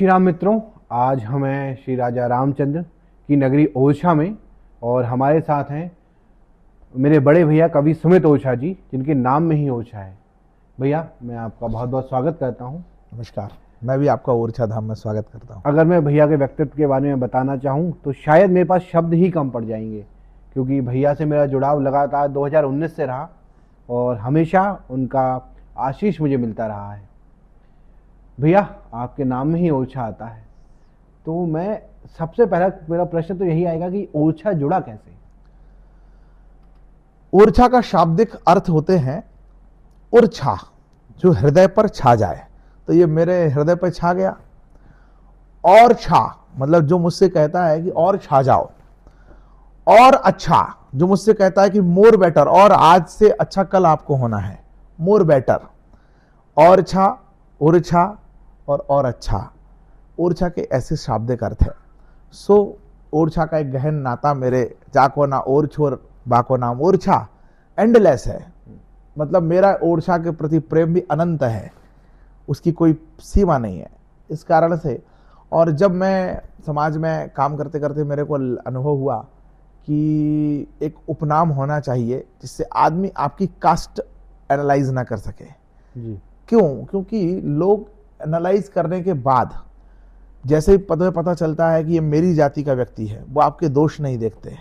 श्री राम मित्रों, आज हमें श्री राजा रामचंद्र की नगरी ओरछा में और हमारे साथ हैं मेरे बड़े भैया कवि सुमित ओझा जी, जिनके नाम में ही ओरछा है। भैया मैं आपका बहुत बहुत स्वागत करता हूं। नमस्कार। मैं भी आपका ओरछा धाम में स्वागत करता हूं। अगर मैं भैया के व्यक्तित्व के बारे में बताना चाहूं तो शायद मेरे पास शब्द ही कम पड़ जाएंगे, क्योंकि भैया से मेरा जुड़ाव लगातार 2019 से रहा और हमेशा उनका आशीष मुझे मिलता रहा है। भैया आपके नाम में ही ओरछा आता है, तो मैं सबसे पहला मेरा प्रश्न तो यही आएगा कि ओरछा जुड़ा कैसे? ओरछा का शाब्दिक अर्थ होते हैं उर्छा, जो हृदय पर छा जाए। तो ये मेरे हृदय पर छा गया। और छा मतलब जो मुझसे कहता है कि और छा जाओ। और अच्छा, जो मुझसे कहता है कि मोर बेटर, और आज से अच्छा कल आपको होना है, मोर बेटर। और छा, उर्छा और अच्छा, ओरछा के ऐसे शाब्दिक अर्थ है। सो ओरछा का एक गहन नाता मेरे जाको ना और छोर बाको नाम ओरछा एंडलेस है। मतलब मेरा ओरछा के प्रति प्रेम भी अनंत है, उसकी कोई सीमा नहीं है। इस कारण से, और जब मैं समाज में काम करते करते मेरे को अनुभव हुआ कि एक उपनाम होना चाहिए जिससे आदमी आपकी कास्ट एनालाइज ना कर सके जी। क्यों? क्योंकि लोग एनालाइज करने के बाद जैसे ही पता चलता है कि ये मेरी जाति का व्यक्ति है, वो आपके दोष नहीं देखते।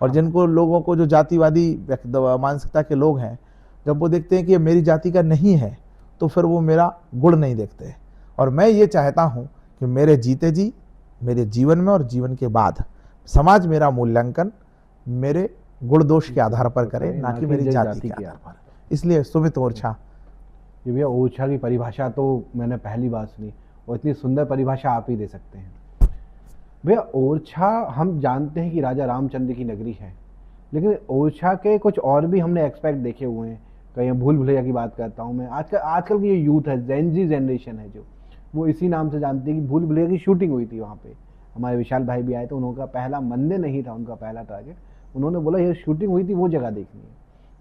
और जिनको लोगों को जो जातिवादी मानसिकता के लोग हैं, जब वो देखते हैं कि ये मेरी जाति का नहीं है, तो फिर वो मेरा गुण नहीं देखते। और मैं ये चाहता हूं कि मेरे जीते जी, मेरे जीवन में और जीवन के बाद समाज मेरा मूल्यांकन मेरे गुण दोष के आधार पर करे, ना कि मेरी जाति के आधार पर। इसलिए सुमित ओरछा। ये भैया ओरछा की परिभाषा तो मैंने पहली बार सुनी, और इतनी सुंदर परिभाषा आप ही दे सकते हैं। भैया ओरछा हम जानते हैं कि राजा रामचंद्र की नगरी है, लेकिन ओरछा के कुछ और भी हमने एक्सपेक्ट देखे हुए हैं। कहीं भूल भुलैया की बात करता हूँ मैं, आजकल की जो यूथ है, जेनजी जनरेशन है, जो वो इसी नाम से जानती है कि भूल भुलैया की शूटिंग हुई थी वहाँ पे। हमारे विशाल भाई भी आए थे, उनका पहला मंदिर नहीं था उनका पहला टारगेट। उन्होंने बोला ये शूटिंग हुई थी, वो जगह देखनी है।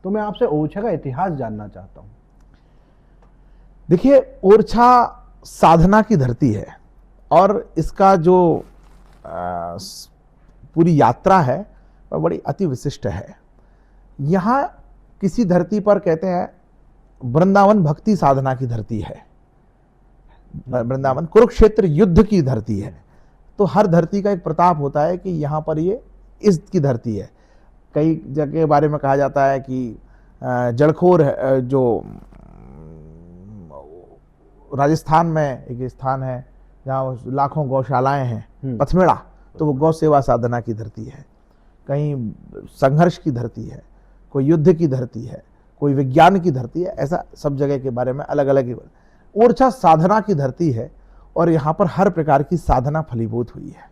तो मैं आपसे ओरछा का इतिहास जानना चाहता हूँ। देखिए, ओरछा साधना की धरती है, और इसका जो पूरी यात्रा है वह बड़ी अति विशिष्ट है। यहाँ किसी धरती पर कहते हैं वृंदावन भक्ति साधना की धरती है, वृंदावन कुरुक्षेत्र युद्ध की धरती है। तो हर धरती का एक प्रताप होता है कि यहाँ पर ये इसकी धरती है। कई जगह के बारे में कहा जाता है कि जड़खोर जो राजस्थान में एक स्थान है जहाँ लाखों गौशालाएं हैं, पथमेड़ा, तो वो गौ सेवा साधना की धरती है। कहीं संघर्ष की धरती है, कोई युद्ध की धरती है, कोई विज्ञान की धरती है। ऐसा सब जगह के बारे में अलग अलग। ओरछा साधना की धरती है, और यहाँ पर हर प्रकार की साधना फलीभूत हुई है।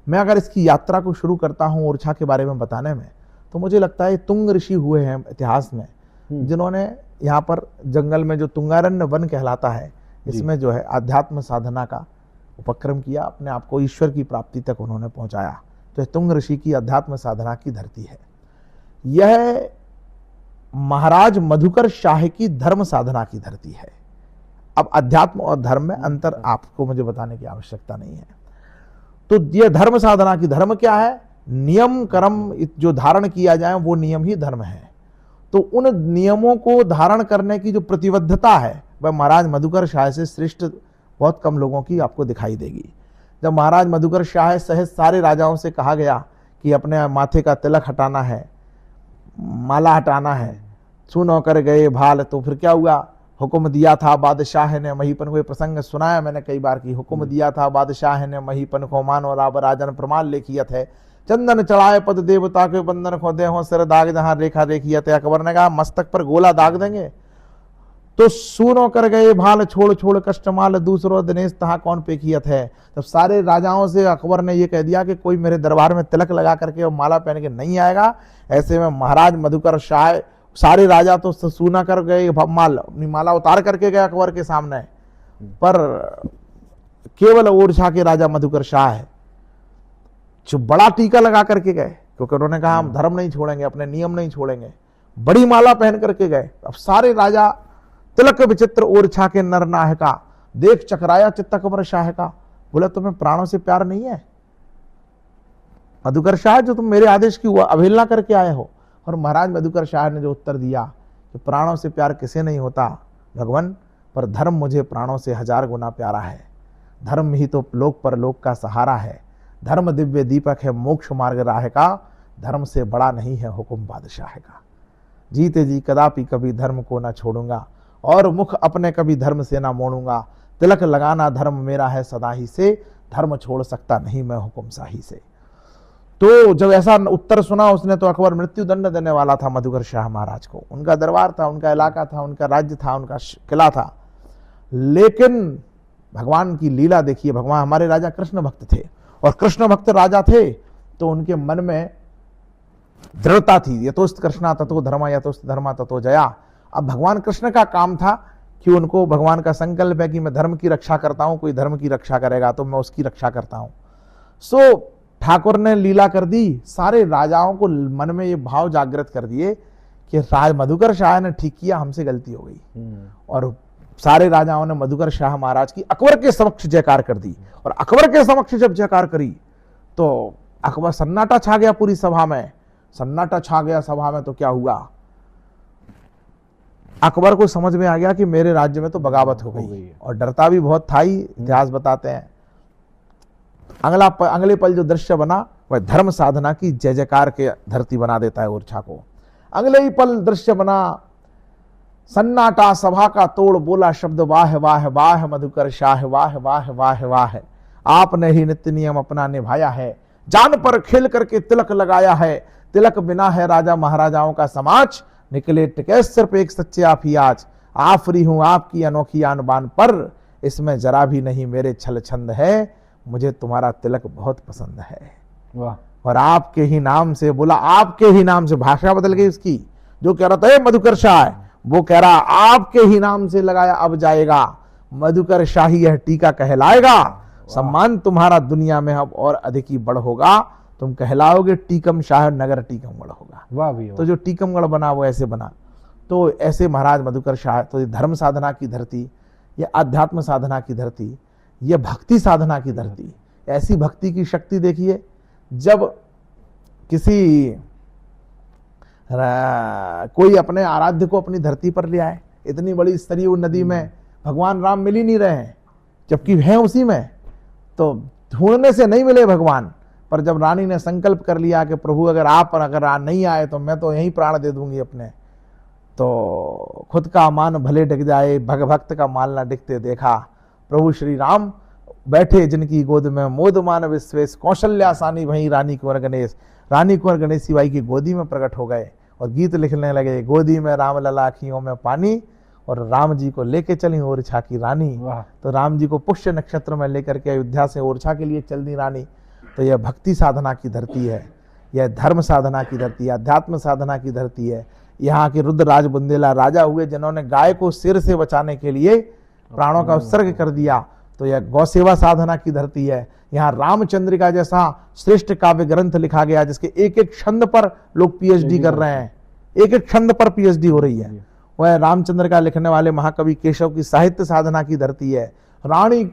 मैं अगर इसकी यात्रा को शुरू करता हूँ ओरछा के बारे में बताने में, तो मुझे लगता है तुंग ऋषि हुए हैं इतिहास में, जिन्होंने यहाँ पर जंगल में जो तुंगारण्य वन कहलाता है, इसमें जो है आध्यात्म साधना का उपक्रम किया, अपने आप को ईश्वर की प्राप्ति तक उन्होंने पहुंचाया। तो तुंग ऋषि की अध्यात्म साधना की धरती है। यह महाराज मधुकर शाह की धर्म साधना की धरती है। अब अध्यात्म और धर्म में अंतर आपको मुझे बताने की आवश्यकता नहीं है। तो यह धर्म साधना की, धर्म क्या है? नियम कर्म जो धारण किया जाए वो नियम ही धर्म है। तो उन नियमों को धारण करने की जो प्रतिबद्धता है, वह महाराज मधुकर शाह से श्रेष्ठ बहुत कम लोगों की आपको दिखाई देगी। जब महाराज मधुकर शाह सहित सारे राजाओं से कहा गया कि अपने माथे का तिलक हटाना है, माला हटाना है, सुनो कर गए भाल, तो फिर क्या हुआ? हुक्म दिया था बादशाह ने महीपन को। प्रसंग सुनाया मैंने कई बार की। हुक्म दिया था बादशाह ने महीपन को, मानो राव राजन प्रमाण लेखियत है। चंदन चढ़ाए पद देवता के बंधन को दे हो, सिर दाग जहां रेखा रेखियत है। अकबर ने कहा मस्तक पर गोला दाग देंगे। तो सुनो कर गए भाल, छोड़ छोड़ कष्टमाल, दूसरो दिनेश तहा कौन पेखियत है। तब सारे राजाओं से अकबर ने यह कह दिया कि कोई मेरे दरबार में तिलक लगा करके और माला पहन के नहीं आएगा। ऐसे में महाराज मधुकर शाह, सारे राजा तो सुना कर गए, अपनी माला उतार करके गए अकबर के सामने, पर केवल ओरछा के राजा मधुकर शाह है जो बड़ा टीका लगा करके गए, क्योंकि उन्होंने कहा हम धर्म नहीं छोड़ेंगे, अपने नियम नहीं छोड़ेंगे। बड़ी माला पहन करके गए। अब सारे राजा तिलक विचित्र ओरछा के नर नायका, देख चकराया चित्त अकबर शाह का। बोला तुम्हें प्राणों से प्यार नहीं है मधुकर शाह, जो तुम मेरे आदेश की अवहेलना करके आए हो? और महाराज मधुकर शाह ने जो उत्तर दिया कि प्राणों से प्यार किसे नहीं होता भगवान, पर धर्म मुझे प्राणों से 1000 गुना प्यारा है। धर्म ही तो लोक पर लोक का सहारा है। धर्म दिव्य दीपक है मोक्ष मार्ग राह का, धर्म से बड़ा नहीं है हुक्म बादशाह का। जीते जी कदापि कभी धर्म को ना छोड़ूंगा, और मुख अपने कभी धर्म से ना मोड़ूंगा। तिलक लगाना धर्म मेरा है सदा ही से, धर्म छोड़ सकता नहीं मैं हुक्म शाही से। तो जब ऐसा उत्तर सुना उसने, तो अकबर मृत्यु दंड देने वाला था मधुकर शाह महाराज को। उनका दरबार था, उनका इलाका था, उनका राज्य था, उनका किला था। लेकिन भगवान की लीला देखिए, भगवान हमारे राजा कृष्ण भक्त थे, और कृष्ण भक्त राजा थे तो उनके मन में दृढ़ता थी, यतोस्त कृष्णा ततो धर्मा यतोस्त धर्मा ततो जया। अब भगवान कृष्ण का काम था कि उनको, भगवान का संकल्प है कि मैं धर्म की रक्षा करता हूं, कोई धर्म की रक्षा करेगा तो मैं उसकी रक्षा करता हूं। सो ठाकुर ने लीला कर दी, सारे राजाओं को मन में ये भाव जागृत कर दिए कि राज मधुकर शाह ने ठीक किया, हमसे गलती हो गई। और सारे राजाओं ने मधुकर शाह महाराज की अकबर के समक्ष जयकार कर दी। और अकबर के समक्ष जब जयकार करी तो अकबर, सन्नाटा छा गया पूरी सभा में, सन्नाटा छा गया सभा में। तो क्या हुआ, अकबर को समझ में आ गया कि मेरे राज्य में तो बगावत हो गई, और डरता भी बहुत था ही, इतिहास बताते हैं। अगले पल जो दृश्य बना वह धर्म साधना की जय जयकार के धरती बना देता है ओरछा को। अगले ही पल दृश्य बना, सन्नाटा सभा का तोड़, बोला शब्द वाह वाह वाह मधुकर शाह वाह वाह वाह वाह। आपने ही नित्य नियम अपना निभाया है, जान पर खेल करके तिलक लगाया है। तिलक बिना है राजा महाराजाओं का समाज, निकले टिके सिर्फ एक सच्चे आप ही आज। आफरी हूं आपकी अनोखी आन बान पर, इसमें जरा भी नहीं मेरे छल छंद है। मुझे तुम्हारा तिलक बहुत पसंद है। वाह। और आपके ही नाम से बोला, आपके ही नाम से, भाषा बदल गई उसकी। जो कह रहा था मधुकर शाह, वो कह रहा आपके ही नाम से लगाया अब जाएगा, मधुकर शाही यह टीका कहलाएगा। सम्मान तुम्हारा दुनिया में अब और अधिक ही बड़ होगा, तुम कहलाओगे टीकम शाह, नगर टीकमगढ़ होगा। वाह भी वाह। तो जो टीकमगढ़ बना वो ऐसे बना। तो ऐसे महाराज मधुकर शाह, तो ये धर्म साधना की धरती, ये आध्यात्म साधना की धरती, ये भक्ति साधना की धरती। ऐसी भक्ति की शक्ति देखिए, जब किसी कोई अपने आराध्य को अपनी धरती पर ले आए, इतनी बड़ी सरयू नदी में भगवान राम मिल ही नहीं रहे हैं, जबकि हैं उसी में, तो ढूंढने से नहीं मिले भगवान। पर जब रानी ने संकल्प कर लिया कि प्रभु अगर नहीं आए तो मैं तो यहीं प्राण दे दूंगी अपने, तो खुद का मान भले डिग जाए, भक्त का माल ना डिगते देखा। प्रभु श्री राम बैठे जिनकी गोद में, मोद मान विश्वेश, कौशल्या सानी वहीं रानी कुंवर गणेश। रानी कुंवर गणेश बाई की गोदी में प्रकट हो गए और गीत लिखने लगे, गोदी में राम लला आँखियों में पानी, और राम जी को लेके चली ओरछा की रानी। तो राम जी को पुष्य नक्षत्र में लेकर के अयोध्या से ओरछा के लिए चल दी रानी। तो यह भक्ति साधना की धरती है, यह धर्म साधना की धरती है, अध्यात्म साधना की धरती है। यहाँ के रुद्रराज बुंदेला राजा हुए जिन्होंने गाय को सिर से बचाने के लिए प्राणों का उत्सर्ग कर दिया। तो यह गौ सेवा साधना की धरती है। यहाँ रामचंद्र का जैसा श्रेष्ठ काव्य ग्रंथ लिखा गया, जिसके एक एक छंद पर लोग पीएचडी कर रहे हैं, एक एक छंद पर पीएचडी हो रही है। वह रामचंद्र का लिखने वाले महाकवि केशव की साहित्य साधना की धरती है। रानी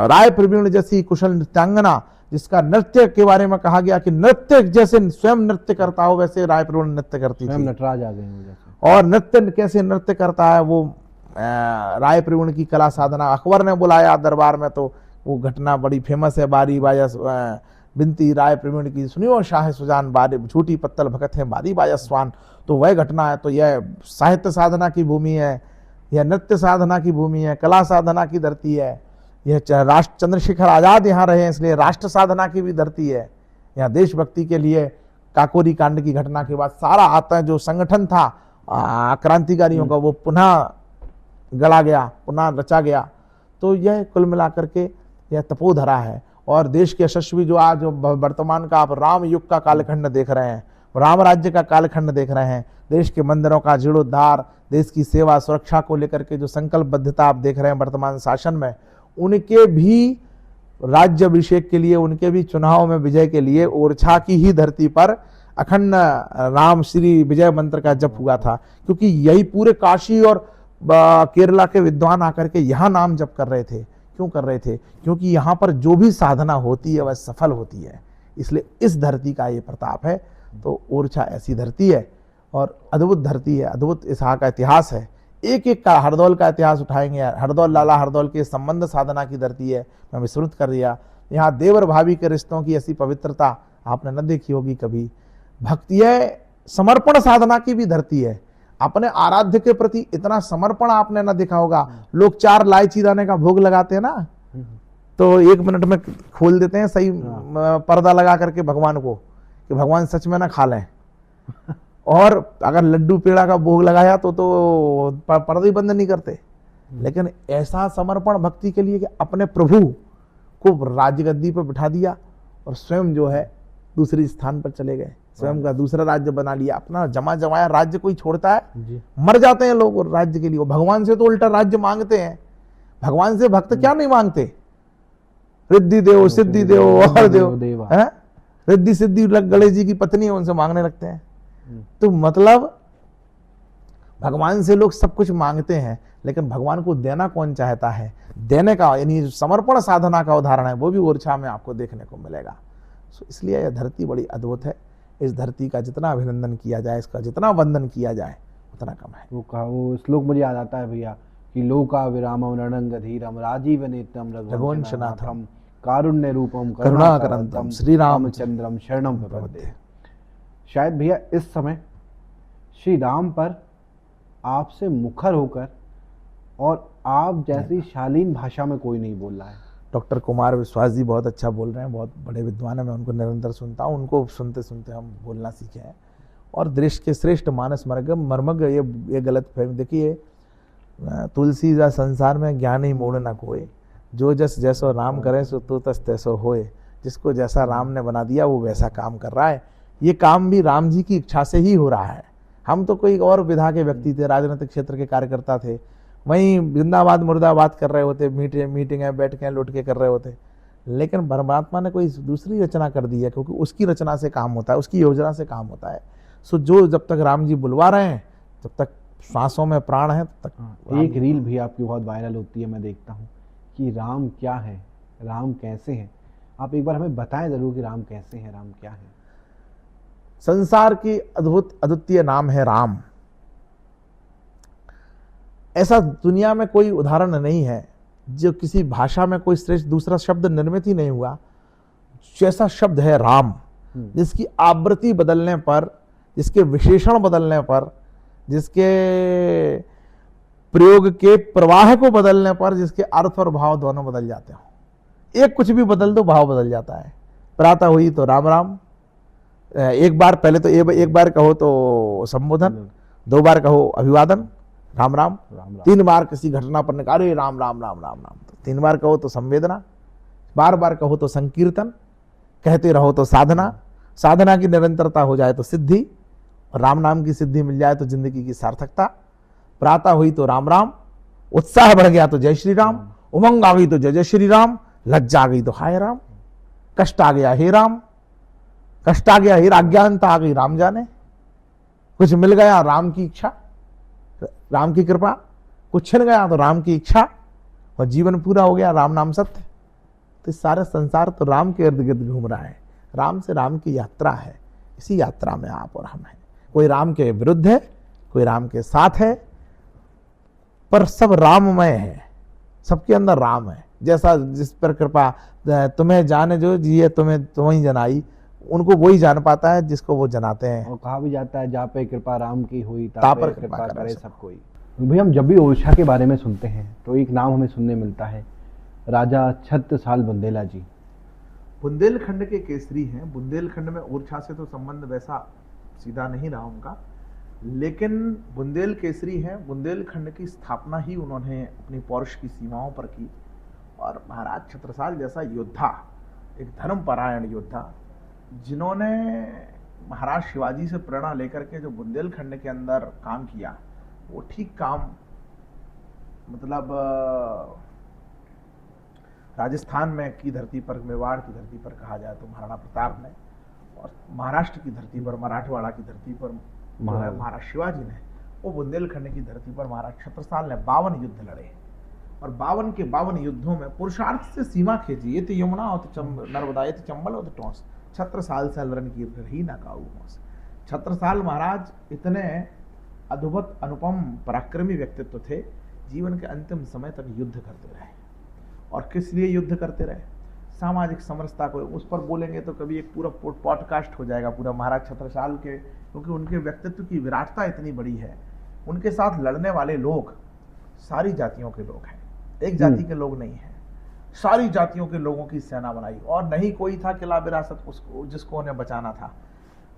राय प्रवीण जैसी कुशल नृत्यांगना, जिसका नृत्य के बारे में कहा गया कि नृत्य जैसे स्वयं नृत्य करता हो वैसे राय प्रवीण नृत्य करती थी। नटराज आ गए। और नृत्य कैसे नृत्य करता है वो राय प्रवीण की कला साधना। अकबर ने बुलाया दरबार में, तो वो घटना बड़ी फेमस है, बारी बाजा बिनती राय प्रवीण की सुनियो शाह सुजान, बारी झूठी पत्तल भगत है बारी बाजा स्वान। तो वह घटना है। तो यह साहित्य साधना की भूमि है, यह नृत्य साधना की भूमि है, कला साधना की धरती है। यह राष्ट्र चंद्रशेखर आजाद यहाँ रहे इसलिए राष्ट्र साधना की भी धरती है। यहाँ देशभक्ति के लिए काकोरी कांड की घटना के बाद सारा आता है जो संगठन था क्रांतिकारियों का, वो पुनः गढ़ा गया, पुनः रचा गया। तो यह कुल मिलाकर के यह तपोधरा है। और देश के यशस्वी जो आज वर्तमान का आप राम युग का कालखंड देख रहे हैं, राम राज्य का कालखंड देख रहे हैं, देश के मंदिरों का जीर्णोद्धार, देश की सेवा सुरक्षा को लेकर के जो संकल्पबद्धता आप देख रहे हैं वर्तमान शासन में, उनके भी राज्य अभिषेक के लिए, उनके भी चुनाव में विजय के लिए ओरछा की ही धरती पर अखंड राम श्री विजय मंत्र का जप हुआ था। क्योंकि यही पूरे काशी और केरला के विद्वान आकर के यहाँ नाम जप कर रहे थे क्यों कर रहे थे? क्योंकि यहाँ पर जो भी साधना होती है वह सफल होती है, इसलिए इस धरती का ये प्रताप है। तो ओरछा ऐसी धरती है और अद्भुत धरती है, अद्भुत इसहा का इतिहास है। एक एक का हरदौल का इतिहास उठाएंगे, हरदौल लाला हरदौल के संबंध साधना की धरती है, मैं विस्मृत कर दिया। यहाँ देवर भाभी के रिश्तों की ऐसी पवित्रता आपने न देखी होगी कभी। भक्ति है, समर्पण साधना की भी धरती है। अपने आराध्य के प्रति इतना समर्पण आपने न देखा होगा। लोग 4 इलायची दाने का भोग लगाते हैं ना, तो 1 मिनट में खोल देते हैं सही पर्दा लगा करके भगवान को, कि भगवान सच में ना खा लें। और अगर लड्डू पेड़ा का भोग लगाया तो पर्दा ही बंद नहीं करते। लेकिन ऐसा समर्पण भक्ति के लिए कि अपने प्रभु को राजगद्दी पर बिठा दिया और स्वयं जो है दूसरी स्थान पर चले गए, स्वयं का दूसरा राज्य बना लिया। अपना जमा जमाया राज्य कोई छोड़ता है? मर जाते हैं लोग राज्य के लिए। वो भगवान से तो उल्टा राज्य मांगते हैं। भगवान से भक्त क्या नहीं मांगते? रिद्धि देव, सिद्धि देव और देव है। रिद्धि सिद्धि गणेश जी की पत्नी है, उनसे मांगने लगते हैं। तो मतलब भगवान से लोग सब कुछ मांगते हैं, लेकिन भगवान को देना कौन चाहता है? देने का यानी समर्पण साधना का उदाहरण है, वो भी ओरछा में आपको देखने को मिलेगा। इसलिए यह धरती बड़ी अद्भुत है। इस धरती का जितना अभिनंदन किया जाए, इसका जितना वंदन किया जाए उतना कम है। वो श्लोक मुझे याद आता है भैया कि लोका विरामम रणंगधीरम राजीव नेत्रम रघुवंशनाथम कारुण्य रूपम करुणाकरंतम श्री रामचंद्रम शरणम प्रपद्ये। शायद भैया इस समय श्री राम पर आपसे मुखर होकर और आप जैसी शालीन भाषा में कोई नहीं बोल रहा है। डॉक्टर कुमार विश्वास जी बहुत अच्छा बोल रहे हैं, बहुत बड़े विद्वान हैं, मैं उनको निरंतर सुनता हूँ। उनको सुनते सुनते हम बोलना सीखे हैं। और देश के श्रेष्ठ मानस मर्मज्ञ ये गलत फहमी। देखिए, तुलसी जा संसार में ज्ञान ही मोड़ न कोई, जो जस जैसो राम करे सो तो तस तैसो होए। जिसको जैसा राम ने बना दिया वो वैसा काम कर रहा है। ये काम भी राम जी की इच्छा से ही हो रहा है। हम तो कोई और विधा के व्यक्ति थे, राजनीतिक क्षेत्र के कार्यकर्ता थे, वहीं जिंदाबाद मुर्दाबाद कर रहे होते, मीटिंगें बैठ के लुट के कर रहे होते। लेकिन परमात्मा ने कोई दूसरी रचना कर दी है, क्योंकि उसकी रचना से काम होता है, उसकी योजना से काम होता है। सो जो जब तक राम जी बुलवा रहे हैं, जब तक सांसों में प्राण है, तब तक। एक रील भी आपकी बहुत वायरल होती है, मैं देखता हूँ कि राम क्या है, राम कैसे है। आप एक बार हमें बताएं जरूर कि राम कैसे है, राम क्या है। संसार की अद्भुत अद्वितीय नाम है राम। ऐसा दुनिया में कोई उदाहरण नहीं है जो किसी भाषा में कोई श्रेष्ठ दूसरा शब्द निर्मित ही नहीं हुआ जैसा शब्द है राम। जिसकी आवृत्ति बदलने पर, जिसके विशेषण बदलने पर, जिसके प्रयोग के प्रवाह को बदलने पर, जिसके अर्थ और भाव दोनों बदल जाते हो। एक कुछ भी बदल दो, भाव बदल जाता है। प्रातः हुई तो राम राम, एक बार पहले तो एक बार कहो तो संबोधन, 2 बार कहो अभिवादन राम राम, 3 बार किसी घटना पर निकाले राम राम राम राम राम, तो 3 बार कहो तो संवेदना, बार बार कहो तो संकीर्तन, कहते रहो तो साधना, साधना की निरंतरता हो जाए तो सिद्धि, और राम नाम की सिद्धि मिल जाए तो जिंदगी की सार्थकता। प्रातः हुई तो राम राम, उत्साह बढ़ गया तो जय श्री राम, उमंग आ गई तो जय जय श्री राम, लज्जा आ गई तो हाय राम, कष्ट आ गया हे राम, कष्ट आ गया हे अज्ञानता आ गई राम जाने, कुछ मिल गया राम की इच्छा, राम की कृपा, कुछ छिन गया तो राम की इच्छा, और जीवन पूरा हो गया राम नाम सत्य। तो सारे संसार तो राम के इर्द गिर्द घूम रहा है। राम से राम की यात्रा है। इसी यात्रा में आप और हम हैं। कोई राम के विरुद्ध है, कोई राम के साथ है, पर सब राममय है। सबके अंदर राम है। जैसा जिस पर कृपा तुम्हें जाने जो जिए तुम्हें तुम्हें जनाई, उनको वही जान पाता है जिसको वो जनाते हैं। और कहा भी जाता है जा पे कृपा राम की हुई ता पर कृपा करे सब कोई। भाई हम जब भी ओरछा के बारे में सुनते हैं तो एक नाम हमें सुनने मिलता है, राजा छत्रसाल बुंदेला जी। बुंदेलखंड के केसरी हैं। बुंदेलखंड में ओरछा से तो संबंध वैसा सीधा नहीं रहा उनका, लेकिन बुंदेल केसरी हैं। बुंदेलखंड की स्थापना ही उन्होंने अपनी पौरुष की सीमाओं पर की। और महाराज छत्रसाल जैसा योद्धा, एक धर्मपरायण योद्धा, जिन्होंने महाराज शिवाजी से प्रेरणा लेकर के जो बुंदेलखंड के अंदर काम किया, वो ठीक काम मतलब राजस्थान में की धरती पर, मेवाड़ की धरती पर कहा जाए तो महाराणा प्रताप ने, और महाराष्ट्र की धरती पर, मराठवाड़ा की धरती पर महाराज शिवाजी ने, वो बुंदेलखंड की धरती पर महाराज छत्रसाल ने 52 युद्ध लड़े। और 52 के 52 युद्धों में पुरुषार्थ से सीमा खींची। ये तो यमुना और नर्मदा, ये तो चंबल और तो टॉस, छत्रसाल से रण की ही ना काऊ होस। छत्रसाल महाराज इतने अद्भुत अनुपम पराक्रमी व्यक्तित्व थे, जीवन के अंतिम समय तक युद्ध करते रहे। और किस लिए युद्ध करते रहे? सामाजिक समरसता को, उस पर बोलेंगे तो कभी एक पूरा पॉडकास्ट हो जाएगा पूरा महाराज छत्रसाल के, क्योंकि उनके व्यक्तित्व की विराटता इतनी बड़ी है। उनके साथ लड़ने वाले लोग सारी जातियों के लोग हैं, एक जाति के लोग नहीं हैं, सारी जातियों के लोगों की सेना बनाई। और नहीं कोई था किला विरासत उसको जिसको उन्हें बचाना था।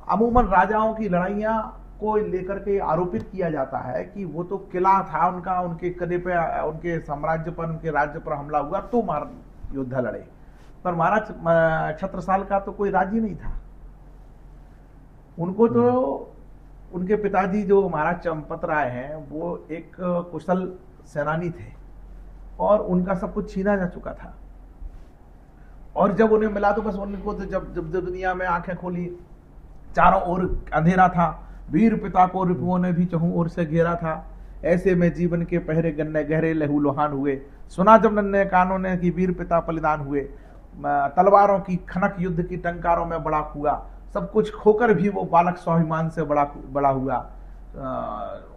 अमूमन राजाओं की लड़ाइयां को लेकर के आरोपित किया जाता है कि वो तो किला था उनका, उनके कदे पे, उनके साम्राज्य पर, उनके राज्य पर हमला हुआ तो युद्ध लड़े। पर महाराज छत्रसाल का तो कोई राज्य नहीं था। उनको तो उनके पिताजी जो महाराज चंपत राय हैं वो एक कुशल सेनानी थे और उनका सब कुछ छीना जा चुका था। और जब उन्हें मिला तो बस उनको तो जब जब दुनिया में आंखें खोली, चारों ओर अंधेरा था, वीर पिता को रिपुओं ने भी चहुं ओर से घेरा था। ऐसे में जीवन के पहरे गन्ने गहरे लहू लोहान हुए। सुना जब नन्हे कानों ने कि वीर पिता बलिदान हुए। तलवारों की खनक युद्ध की टंकारों में बड़ा हुआ। सब कुछ खोकर भी वो बालक स्वाभिमान से बड़ा हुआ।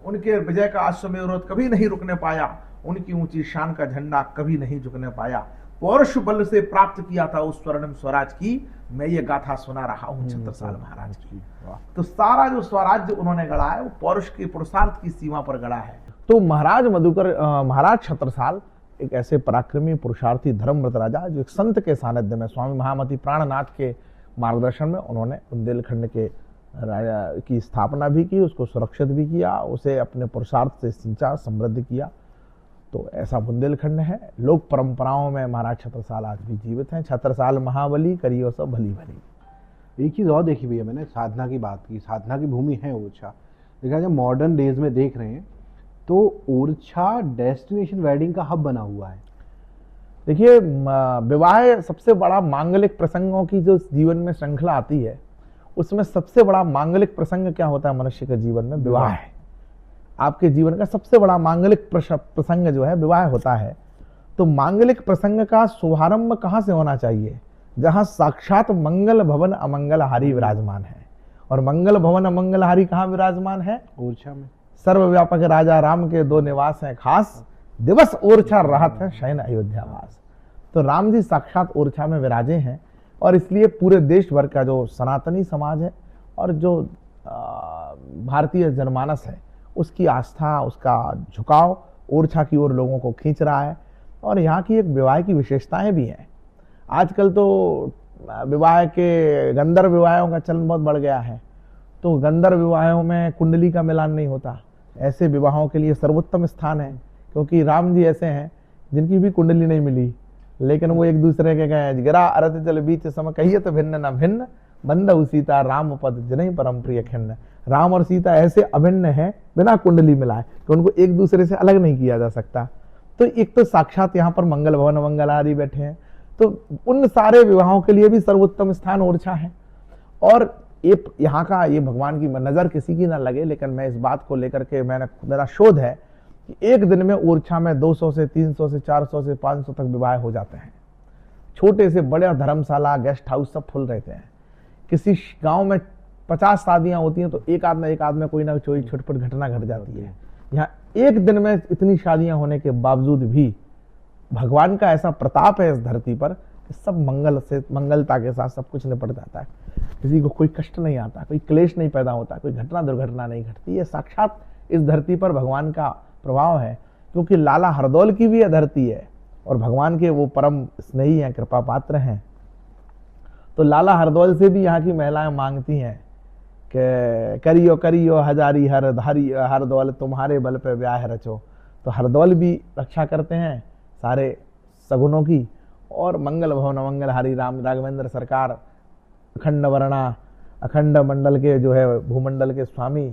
उनके विजय का अश्वमेध कभी नहीं रुकने पाया। उनकी ऊंची शान का झंडा कभी नहीं झुकने पाया। पौरुष बल से प्राप्त किया था उस स्वर्णिम स्वराज की मैं ये गाथा सुना रहा हूं छत्रसाल महाराज की। तो सारा जो स्वराज्य उन्होंने गढ़ा है वो पौरुष की, पुरुषार्थ की सीमा पर गढ़ा है। तो महाराज छत्रसाल एक ऐसे पराक्रमी, पुरुषार्थी, धर्मव्रत राजा जो एक संत के सानिध्य में, स्वामी महामति प्राणनाथ के मार्गदर्शन में उन्होंने बुंदेलखंड के राजा की स्थापना भी की, उसको सुरक्षित भी किया, उसे अपने पुरुषार्थ से सिंचा, समृद्ध किया। तो ऐसा बुंदेलखंड है। लोक परंपराओं में महाराज छत्रसाल आज भी जीवित हैं। छत्रसाल महाबली, करियो सब भली भली। एक चीज़ और देखी भैया, मैंने साधना की बात की, साधना की भूमि है ओरछा। देखा जब मॉडर्न डेज में देख रहे हैं तो ओरछा डेस्टिनेशन वेडिंग का हब बना हुआ है। देखिए, विवाह सबसे बड़ा मांगलिक प्रसंगों की जो जीवन में श्रृंखला आती है, उसमें सबसे बड़ा मांगलिक प्रसंग क्या होता है मनुष्य के जीवन में? विवाह है। आपके जीवन का सबसे बड़ा मांगलिक प्रसंग जो है विवाह होता है। तो मांगलिक प्रसंग का शुभारंभ कहाँ से होना चाहिए? जहां साक्षात मंगल भवन अमंगलहारी विराजमान है। और मंगल भवन अमंगलहारी कहाँ विराजमान है? ओरछा में। सर्वव्यापक राजा राम के दो निवास हैं खास, दिवस ओरछा रहत है शयन अयोध्यावास। तो राम जी साक्षात ओरछा में विराजे हैं और इसलिए पूरे देश भर का जो सनातनी समाज है और जो भारतीय जनमानस है उसकी आस्था, उसका झुकाव ओरछा की ओर लोगों को खींच रहा है। और यहाँ की एक विवाह की विशेषताएं भी हैं। आजकल तो विवाह के गंधर्व विवाहों का चलन बहुत बढ़ गया है। तो गंधर्व विवाहों में कुंडली का मिलान नहीं होता। ऐसे विवाहों के लिए सर्वोत्तम स्थान है, क्योंकि राम जी ऐसे हैं जिनकी भी कुंडली नहीं मिली, लेकिन वो एक दूसरे के गए गिरा अरत जल बीच सम कहिए तो भिन्न न भिन्न बंधु सीता राम पद जनई परम प्रिय खिन्न। राम और सीता ऐसे अभिन्न हैं बिना कुंडली मिलाए कि उनको एक दूसरे से अलग नहीं किया जा सकता। तो एक तो साक्षात यहाँ पर मंगल भवन मंगलहारी बैठे हैं। तो उन सारे विवाहों के लिए भी सर्वोत्तम स्थान ओरछा है। और ये यहाँ का ये भगवान की नजर किसी की ना लगे, लेकिन मैं इस बात को लेकर के मेरा शोध है कि एक दिन में ओरछा में 200 से 300 से 400 से 500 तक विवाह हो जाते हैं। छोटे से बड़े धर्मशाला, गेस्ट हाउस सब फुल रहते हैं। किसी गांव में 50 शादियां होती हैं तो एक आध में कोई ना कोई छोटी घटना घट जाती है। यहाँ एक दिन में इतनी शादियां होने के बावजूद भी भगवान का ऐसा प्रताप है इस धरती पर कि सब मंगलता के साथ सब कुछ निपट जाता है। किसी को कोई कष्ट नहीं आता, कोई क्लेश नहीं पैदा होता, कोई घटना दुर्घटना नहीं घटती। ये साक्षात इस धरती पर भगवान का प्रभाव है, क्योंकि लाला हरदौल की भी यह धरती है और भगवान के वो परम स्नेही हैं, कृपा पात्र हैं। तो लाला हरदौल से भी यहाँ की महिलाएं मांगती हैं कि करियो करियो हजारी हर धारी हरदौल तुम्हारे बल पे ब्याह रचो। तो हरदौल भी रक्षा करते हैं सारे सगुनों की। और मंगल भवन मंगलहारी राम राघवेंद्र सरकार अखंड वर्णा, अखंड मंडल के जो है भूमंडल के स्वामी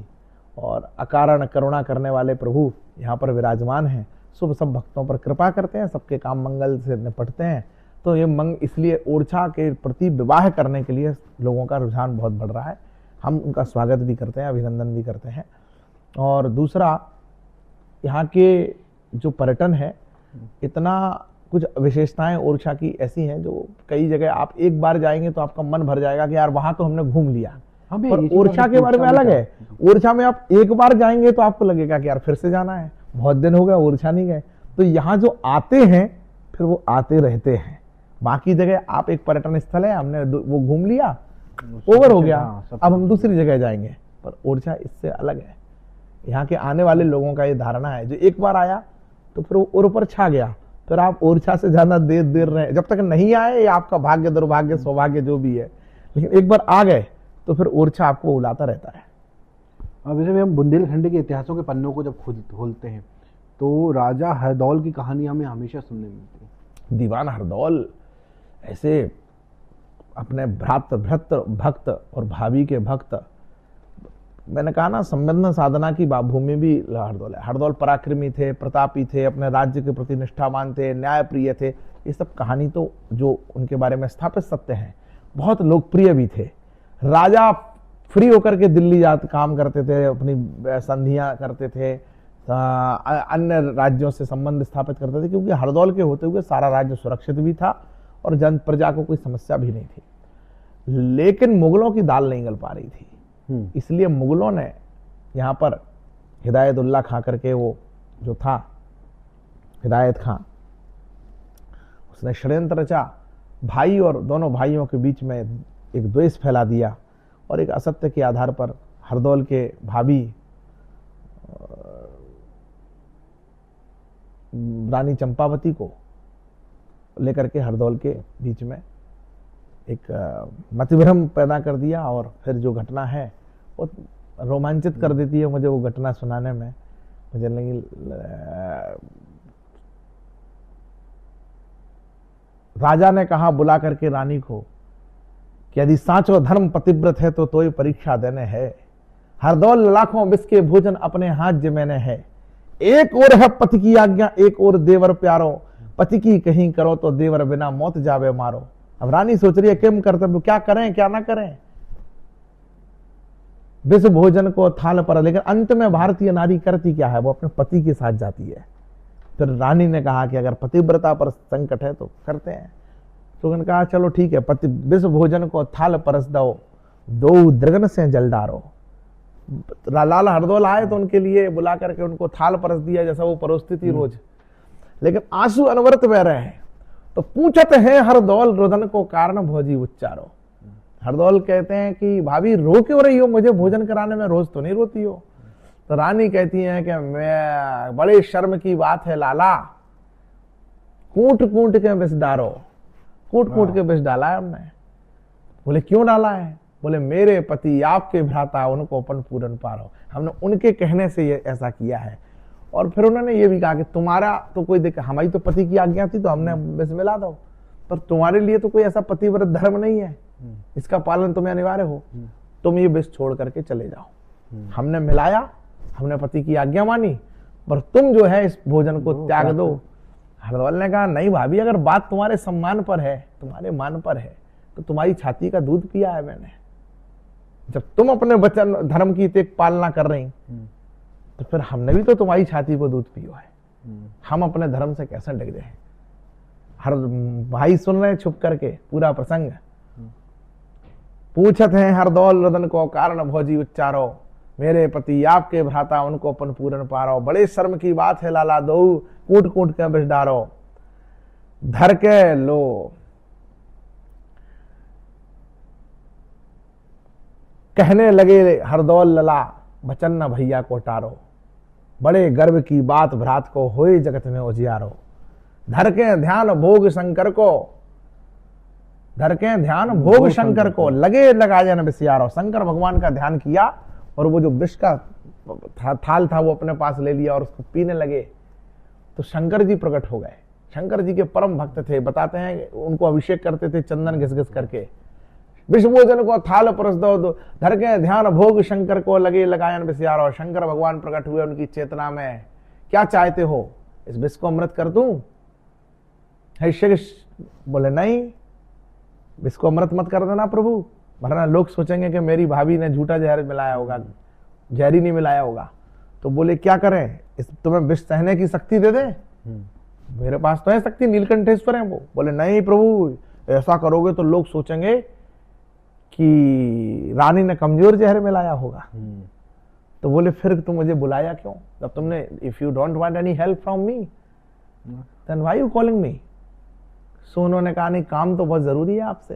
और अकारण करुणा करने वाले प्रभु यहाँ पर विराजमान हैं। शुभ सब भक्तों पर कृपा करते हैं, सबके काम मंगल से निपटते हैं। तो ये इसलिए ओरछा के प्रति विवाह करने के लिए लोगों का रुझान बहुत बढ़ रहा है। हम उनका स्वागत भी करते हैं, अभिनंदन भी करते हैं। और दूसरा, यहाँ के जो पर्यटन है इतना कुछ विशेषताएं ओरछा की ऐसी हैं जो कई जगह आप एक बार जाएंगे तो आपका मन भर जाएगा कि यार वहां तो हमने घूम लिया। हाँ भैया, पर ये चीज़ ओरछा आपने के बारे में पूछा अलग भी है। ओरछा में आप एक बार जाएंगे तो आपको लगेगा कि यार फिर से जाना है, बहुत दिन हो गए ओरछा नहीं गए। तो यहाँ जो आते हैं फिर वो आते रहते हैं। बाकी जगह आप एक पर्यटन स्थल है, हमने वो घूम लिया, ओवर हो गया, अब हम दूसरी जगह जाएंगे। पर ओरछा इससे अलग है। यहाँ के आने वाले लोगों का ये धारणा है, जो एक बार आया तो फिर वो और ऊपर छा गया, फिर आप ओरछा से जाना देर रहे, जब तक नहीं आए ये आपका भाग्य दुर्भाग्य सौभाग्य जो भी है, लेकिन एक बार आ गए तो फिर ओरछा आपको बुलाता रहता है। अब जैसे हम बुंदेलखंड के इतिहासों के पन्नों को जब खोलते हैं तो राजा हरदौल की कहानी हमें हमेशा सुनने मिलती है। दीवान हरदौल ऐसे अपने भक्त और भाभी के भक्त, मैंने कहा ना संवेदना साधना की भूमि भी हरदौल है। हरदौल पराक्रमी थे, प्रतापी थे, अपने राज्य के प्रति निष्ठावान थे, न्यायप्रिय थे। ये सब कहानी तो जो उनके बारे में स्थापित सत्य हैं, बहुत लोकप्रिय भी थे। राजा फ्री होकर के दिल्ली जाते काम करते थे, अपनी संधियां करते थे, अन्य राज्यों से संबंध स्थापित करते थे, क्योंकि हरदौल के होते हुए सारा राज्य सुरक्षित भी था और जन प्रजा को कोई समस्या भी नहीं थी। लेकिन मुगलों की दाल नहीं गल पा रही थी, इसलिए मुगलों ने यहाँ पर हिदायतुल्लाह खां करके, वो जो था हिदायत खां, उसने षड्यंत्र रचा, भाई और दोनों भाइयों के बीच में एक द्वेष फैला दिया और एक असत्य के आधार पर हरदौल के भाभी रानी चंपावती को लेकर के हरदौल के बीच में एक मतभ्रम पैदा कर दिया। और फिर जो घटना है वो रोमांचित कर देती है मुझे, वो घटना सुनाने में मुझे नहीं। राजा ने कहा बुला करके रानी को कि यदि साचो धर्म पतिव्रत है तो ही परीक्षा देने है। हरदौल लाखों विष के भोजन अपने हाथ जिमेने है। एक और है पति की आज्ञा, एक और देवर प्यारो, पति की कहीं करो तो देवर बिना मौत जावे मारो। अब रानी सोच रही है किम कर्तव्य, क्या करें क्या ना करें, विष भोजन को थाल पर। लेकिन अंत में भारतीय नारी करती क्या है, वो अपने पति के साथ जाती है। फिर रानी ने कहा कि अगर पतिव्रता पर संकट है तो करते हैं। तो उन्होंने कहा चलो ठीक है, पति विष भोजन को थाल परस दो दृगन से जल डारो। लाल हरदौल आए तो उनके लिए बुला करके उनको थाल परस दिया, जैसा वो परोसती थी रोज। लेकिन आंसू अनवरत बह रहे हैं। तो पूछत है हरदौल रुदन को कारण भोजी उच्चारो। हरदौल कहते हैं कि भाभी रो क्यों रही हो, मुझे भोजन कराने में रोज तो नहीं रोती हो। तो रानी कहती है कि मैं, बड़े शर्म की बात है लाला, कूट कूट के विष डालो। कूट कूट के विष डाला है हमने। बोले क्यों डाला है? बोले मेरे पति आपके भ्राता, उनको अपन पूरन पारो, हमने उनके कहने से ये ऐसा किया है। और फिर उन्होंने ये भी कहा कि तुम्हारा तो कोई देख, हमारी तो पति की आज्ञा थी तो हमने विष मिला दो, पर तुम्हारे लिए तो कोई ऐसा पतिव्रत धर्म नहीं है, इसका पालन तुम्हें अनिवार्य हो, तुम ये विष छोड़ करके चले जाओ। हमने मिलाया, हमने पति की आज्ञा मानी, पर तुम जो है इस भोजन को त्याग दो। हरदौल ने कहा नहीं भाभी, अगर बात तुम्हारे सम्मान पर है, तुम्हारे मान पर है, तो तुम्हारी छाती का दूध पिया है मैंने। जब तुम अपने वचन धर्म की तेग पालना कर रही, तो फिर हमने भी तो तुम्हारी छाती को दूध पियो है। हम अपने धर्म से कैसे डिग जाए? हर भाई सुन रहे छुप करके पूरा प्रसंग। पूछत है हरदौल रुदन को कारण भोजी उच्चारो, मेरे पति आपके भ्राता, उनको अपन पूरन पारो। बड़े शर्म की बात है लाला, दो कूट कूट के विष डारो। धर के लो कहने लगे हरदौल लला, बचन न भैया को टारो। बड़े गर्व की बात भ्रात को, होए जगत में उजियारो। धर के ध्यान भोग शंकर को, धर के ध्यान भोग शंकर को, लगे लगाए न विषयारो। शंकर भगवान का ध्यान किया और वो जो विष का थाल था वो अपने पास ले लिया और उसको पीने लगे। तो शंकर जी प्रकट हो गए। शंकर जी के परम भक्त थे, बताते हैं उनको अभिषेक करते थे चंदन घिस घिस करके। विष भोजन को थाल परस दो, धर के ध्यान भोग शंकर को, लगे लगायन विषयारो। शंकर भगवान प्रकट हुए उनकी चेतना में। क्या चाहते हो, इस विष को अमृत कर दूं? बोले नहीं, विष को अमृत मत कर देना प्रभु, वरना लोग सोचेंगे कि मेरी भाभी ने झूठा जहर मिलाया होगा, जहरी नहीं मिलाया होगा। तो बोले क्या करें, इस तुम्हें विष सहने की शक्ति दे दे? मेरे पास तो है शक्ति, नीलकंठेश्वर है वो। बोले नहीं प्रभु, ऐसा करोगे तो लोग सोचेंगे कि रानी ने कमजोर जहर मिलाया होगा। तो बोले फिर तुम मुझे बुलाया क्यों, जब तुमने, if you don't want any help from me then why you calling me. So उन्होंने कहा नहीं, काम तो बहुत जरूरी है आपसे।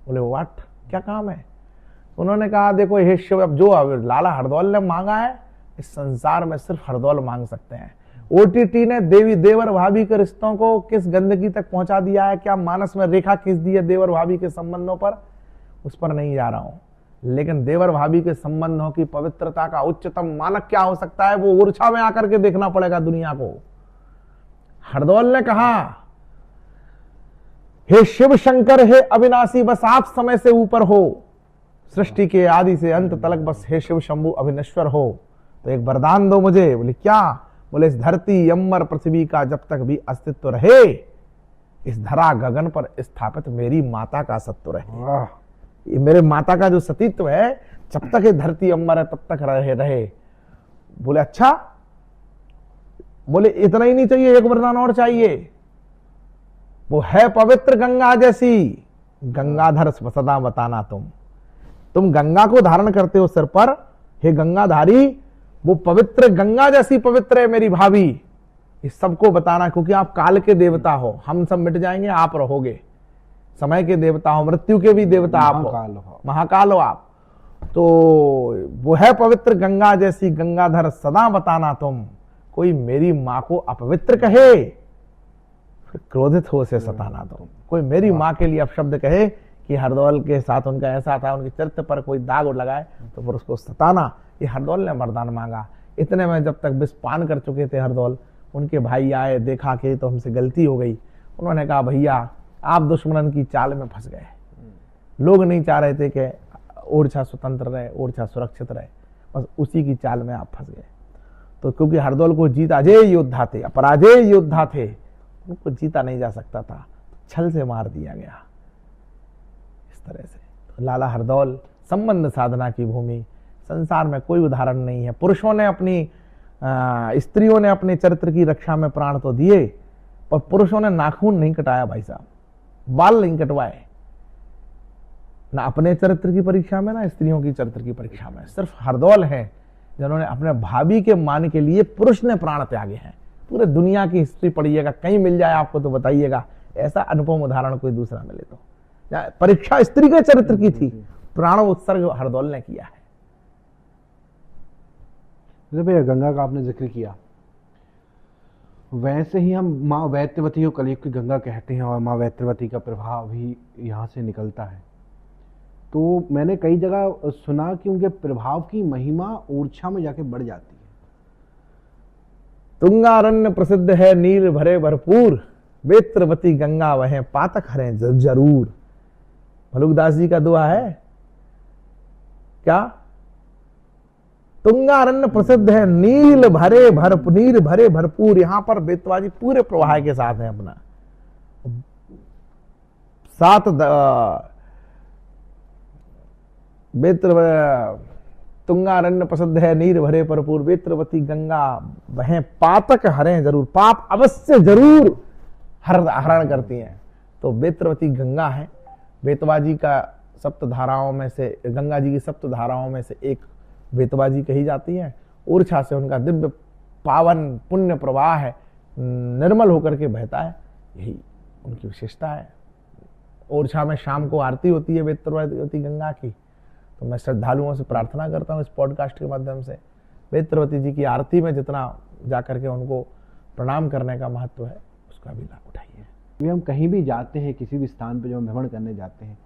बोले व्हाट, क्या काम है। उन्होंने कहा देखो हे शिव, अब जो लाला हरदौल ने मांगा है इस संसार में सिर्फ हरदौल मांग सकते हैं। ओटीटी ने देवी देवर भाभी के रिश्तों को किस गंदगी तक पहुंचा दिया है, क्या मानस में रेखा खींच दी है देवर भाभी के संबंधों पर, उस पर नहीं जा रहा हूं। लेकिन देवर भाभी के संबंधों की पवित्रता का उच्चतम मानक क्या हो सकता है, वो ओरछा में आकर के देखना पड़ेगा दुनिया को। हरदौल ने कहा हे शिव शंकर, हे अविनाशी, बस आप समय से ऊपर हो, सृष्टि के आदि से अंत तलक बस हे शिव शंभु अविनश्वर हो, तो एक वरदान दो मुझे। बोले क्या। बोले इस धरती यम्मर पृथ्वी का जब तक भी अस्तित्व रहे, इस धरा गगन पर स्थापित मेरी माता का सत्व रहे। ये मेरे माता का जो सतीत्व है, जब तक ये धरती अम्बर है तब तक रहे। बोले अच्छा। बोले इतना ही नहीं चाहिए, एक वरदान और चाहिए। वो है पवित्र गंगा जैसी, गंगाधर सदा बताना तुम गंगा को धारण करते हो सिर पर, हे गंगाधारी, वो पवित्र गंगा जैसी पवित्र है मेरी भाभी, इस सबको बताना, क्योंकि आप काल के देवता हो। हम सब मिट जाएंगे, आप रहोगे। समय के देवता हो, मृत्यु के भी देवता आप हो, महाकाल हो आप। तो वो है पवित्र गंगा जैसी, गंगाधर सदा बताना तुम, कोई मेरी माँ को अपवित्र कहे फिर क्रोधित हो से सताना तुम। कोई मेरी माँ के लिए अपशब्द कहे कि हरदौल के साथ उनका ऐसा था, उनके चरित्र पर कोई दाग लगाए, तो फिर उसको सताना। ये हरदौल ने वरदान मांगा। इतने में जब तक विष पान कर चुके थे हरदौल, उनके भाई आए, देखा कि तो हमसे गलती हो गई। उन्होंने कहा भैया आप दुश्मन की चाल में फंस गए। लोग नहीं चाह रहे थे कि ओरछा स्वतंत्र रहे, ओरछा सुरक्षित रहे, बस उसी की चाल में आप फंस गए। तो क्योंकि हरदौल को जीत अजय योद्धा थे, अपराजय योद्धा थे, उनको जीता नहीं जा सकता था, छल से मार दिया गया। इस तरह से तो लाला हरदौल संबंध साधना की भूमि, संसार में कोई उदाहरण नहीं है। पुरुषों ने अपनी स्त्रियों ने अपने चरित्र की रक्षा में प्राण तो दिए, पर पुरुषों ने नाखून नहीं कटाया भाई साहब, बाल नहीं कटवाए, ना अपने चरित्र की परीक्षा में ना स्त्रियों की चरित्र की परीक्षा में। सिर्फ हरदौल हैं जिन्होंने अपने भाभी के मान के लिए पुरुष ने प्राण त्यागे हैं। पूरे दुनिया की हिस्ट्री पढ़िएगा, कहीं मिल जाए आपको तो बताइएगा, ऐसा अनुपम उदाहरण कोई दूसरा मिले तो। परीक्षा स्त्री के चरित्र की थी, प्राण उत्सर्ग हरदौल ने किया है। भैया गंगा का आपने जिक्र किया, वैसे ही हम माँ वैत्रवती को कलयुग की गंगा कहते हैं, और माँ वैत्रवती का प्रभाव भी यहाँ से निकलता है। तो मैंने कई जगह सुना कि उनके प्रभाव की महिमा ओरछा में जाके बढ़ जाती है। तुंगारण्य प्रसिद्ध है नील भरे भरपूर, वेत्रवती गंगा वह पातक हरे जरूर। मलुकदास जी का दुआ है क्या। तुंगारण्य प्रसिद्ध है नील भरे भरपूर। यहां पर बेतवा जी पूरे प्रवाह के साथ है अपना। सात तुंगारण्य प्रसिद्ध है नीर भरे भरपूर, वेत्रवती गंगा वह पातक हरे जरूर, पाप अवश्य जरूर हरण करती हैं। तो वेत्रवती गंगा है, बेतवा जी का सप्त धाराओं में से, गंगा जी की सप्त धाराओं में से एक बेतवा जी कही जाती है। ओरछा से उनका दिव्य पावन पुण्य प्रवाह है, निर्मल होकर के बहता है, यही उनकी विशेषता है। ओरछा में शाम को आरती होती है वेत्रवती गंगा की। तो मैं श्रद्धालुओं से प्रार्थना करता हूँ इस पॉडकास्ट के माध्यम से, वेत्रवती जी की आरती में जितना जाकर के उनको प्रणाम करने का महत्व है, उसका भी लाभ उठाइए। हम कहीं भी जाते हैं, किसी भी स्थान पर जो हम भ्रमण करने जाते हैं,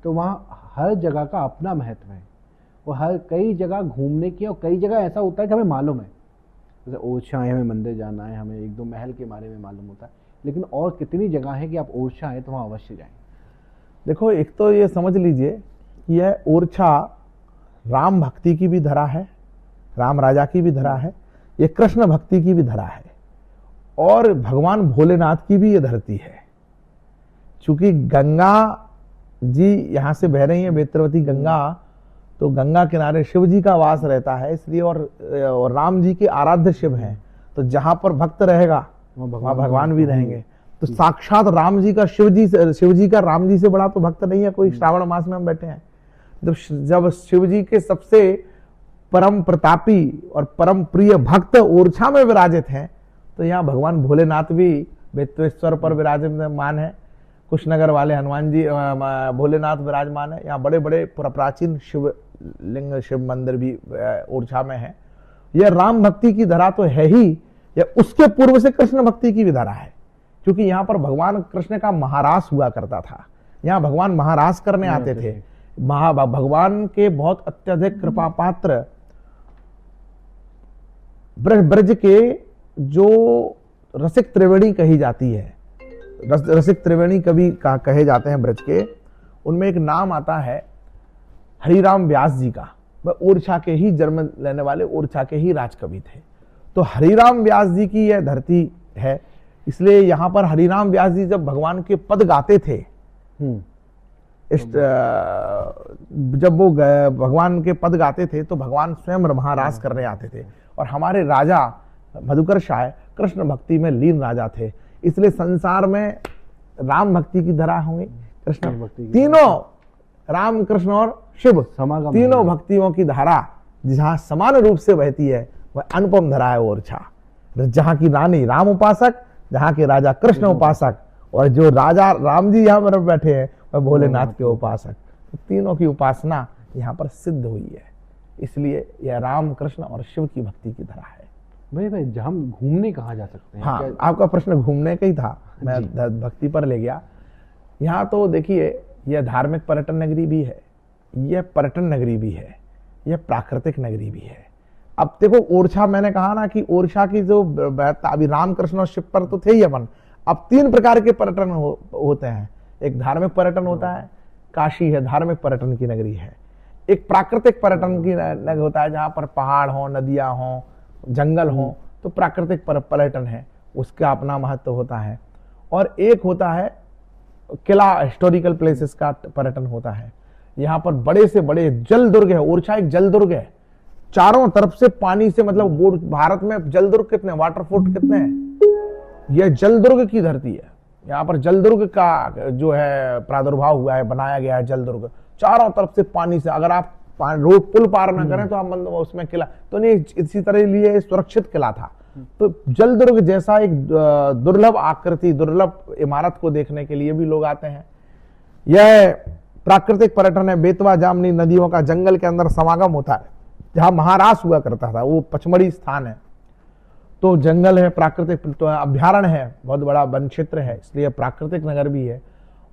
तो वहाँ हर जगह का अपना महत्व है, और हर कई जगह घूमने की, और कई जगह ऐसा होता है कि हमें मालूम है, जैसे ओरछा है, हमें मंदिर जाना है, हमें एक दो महल के बारे में मालूम होता है, लेकिन और कितनी जगह है कि आप ओरछा है तो वहाँ अवश्य जाएं। देखो, एक तो ये समझ लीजिए कि यह ओरछा राम भक्ति की भी धरा है, राम राजा की भी धरा है, ये कृष्ण भक्ति की भी धरा है, और भगवान भोलेनाथ की भी ये धरती है। चूंकि गंगा जी यहाँ से बह रही है, वेत्रवती गंगा, तो गंगा किनारे शिव जी का वास रहता है, इसलिए और राम जी के आराध्य शिव हैं। तो जहां पर भक्त रहेगा वहाँ भगवान भी रहेंगे। तो साक्षात राम जी का शिव जी का राम जी से बड़ा तो भक्त नहीं है कोई। श्रावण मास में हम बैठे हैं, जब शिव जी के सबसे परम प्रतापी और परम प्रिय भक्त ओरछा में विराजित हैं, तो यहाँ भगवान भोलेनाथ भी बेत्वेश्वर पर विराजमान है। कुशनगर वाले हनुमान जी भोलेनाथ विराजमान है। यहाँ बड़े बड़े प्राचीन शिवलिंग शिव मंदिर भी ओरछा में है। यह राम भक्ति की धरा तो है ही, यह उसके पूर्व से कृष्ण भक्ति की भी धरा है, क्योंकि यहाँ पर भगवान कृष्ण का महारास हुआ करता था। यहाँ भगवान महारास करने आते थे। भगवान के बहुत अत्यधिक कृपा पात्र ब्रज के जो रसिक त्रिवेणी कही जाती है, रसिक त्रिवेणी कभी कहे जाते हैं ब्रज के, उनमें एक नाम आता है हरिराम व्यास जी का। वह ओरछा के ही जन्म लेने वाले ओरछा के ही राजकवि थे। तो हरिराम व्यास जी की यह धरती है, इसलिए यहां पर हरिराम व्यास जी जब भगवान के पद गाते थे, जब वो भगवान के पद गाते थे तो भगवान स्वयं महारास करने आते थे। और हमारे राजा मधुकर शाह कृष्ण भक्ति में लीन राजा थे, इसलिए संसार में राम भक्ति की धरा होंगे, कृष्ण भक्ति, तीनों राम कृष्ण और शिव तीनों भक्तियों की धारा जहां समान रूप से बहती है, वह अनुपम धरा है ओरछा। जहां की रानी राम उपासक, जहां के राजा कृष्ण उपासक, और जो राजा राम जी यहाँ पर बैठे हैं वह भोलेनाथ के उपासक। तो तीनों की उपासना यहाँ पर सिद्ध हुई है, इसलिए यह राम कृष्ण और शिव की भक्ति की धरा है। भाई हम घूमने कहाँ जा सकते हैं? हाँ, आपका प्रश्न घूमने का ही था, मैं भक्ति पर ले गया। यहाँ तो देखिए, यह धार्मिक पर्यटन नगरी भी है, यह पर्यटन नगरी भी है, यह प्राकृतिक नगरी भी है। अब देखो ओरछा, मैंने कहा ना कि ओरछा की जो अभी रामकृष्ण और शिव पर तो थे ही अपन, अब तीन प्रकार के पर्यटन होते हैं। एक धार्मिक पर्यटन होता है, काशी है धार्मिक पर्यटन की नगरी है। एक प्राकृतिक पर्यटन की नगरी होता है, जहां पर पहाड़ हो, नदियां हो, जंगल हो, तो प्राकृतिक पर्यटन है, उसका अपना महत्व होता है। और एक होता है किला, हिस्टोरिकल प्लेसेस का पर्यटन होता है। यहाँ पर बड़े से बड़े जल दुर्ग है, ओरछा एक जल दुर्ग है, चारों तरफ से पानी से, मतलब भारत में जल दुर्ग कितने, वाटरफोर्ट कितने हैं, यह जल दुर्ग की धरती है। यहाँ पर जल दुर्ग का जो है प्रादुर्भाव हुआ है, बनाया गया है जल दुर्ग, चारों तरफ से पानी से, अगर आप रोड पुल पार ना करें तो आप उसमें किला तो नहीं, इसी तरह लिए सुरक्षित किला था। तो जल दुर्ग जैसा एक दुर्लभ आकृति, दुर्लभ इमारत को देखने के लिए भी लोग आते हैं। यह प्राकृतिक पर्यटन है। बेतवा जामनी नदियों का जंगल के अंदर समागम होता है, जहां महारास हुआ करता था, वो पचमढ़ी स्थान है। तो जंगल है, प्राकृतिक तो अभ्यारण्य है, बहुत बड़ा वन क्षेत्र है, इसलिए प्राकृतिक नगर भी है।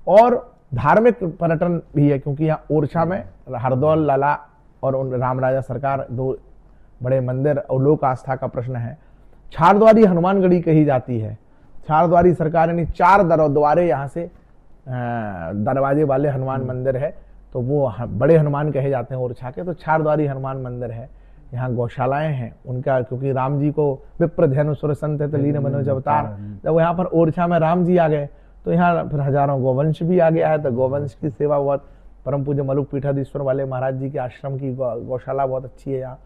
और धार्मिक पर्यटन भी है, क्योंकि यहाँ ओरछा में हरदौल लाला और राम राजा सरकार दो बड़े मंदिर और लोक आस्था का प्रश्न है। छारद्वारी हनुमानगढ़ी कही जाती है। छारद्वारी सरकार यानी 4 द्वारे यहाँ से दरवाजे वाले हनुमान मंदिर है, तो वो बड़े हनुमान कहे जाते हैं ओरछा के। तो छारद्वारी हनुमान मंदिर है। यहाँ गौशालाएं हैं उनका, क्योंकि राम जी को विप्र धेनु सुर संत है लीन मनोज अवतार, जब यहाँ पर ओरछा में राम जी आ गए तो यहाँ फिर हजारों गौवंश भी आ गया है। तो गौवंश की सेवा बहुत, परम पूज्य मलुक पीठाधीश्वर वाले महाराज जी के आश्रम की गौशाला बहुत अच्छी है यहाँ।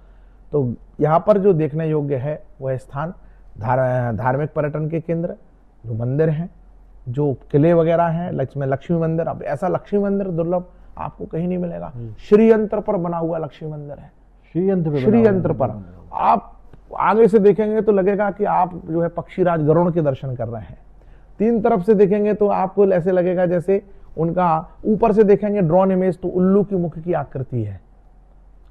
तो यहाँ पर जो देखने योग्य है वह स्थान धार्मिक पर्यटन के केंद्र, जो मंदिर हैं, जो किले वगैरह हैं, लक्ष्मी मंदिर। अब ऐसा लक्ष्मी मंदिर दुर्लभ आपको कहीं नहीं मिलेगा। श्रीयंत्र पर बना हुआ लक्ष्मी मंदिर है। श्रीयंत्र पर आप आगे से देखेंगे तो लगेगा कि आप जो है पक्षीराज गरुड़ के दर्शन कर रहे हैं। 3 तरफ से देखेंगे तो आपको ऐसे लगेगा जैसे उनका, ऊपर से देखेंगे ड्रोन इमेज तो उल्लू की मुख की आकृति है,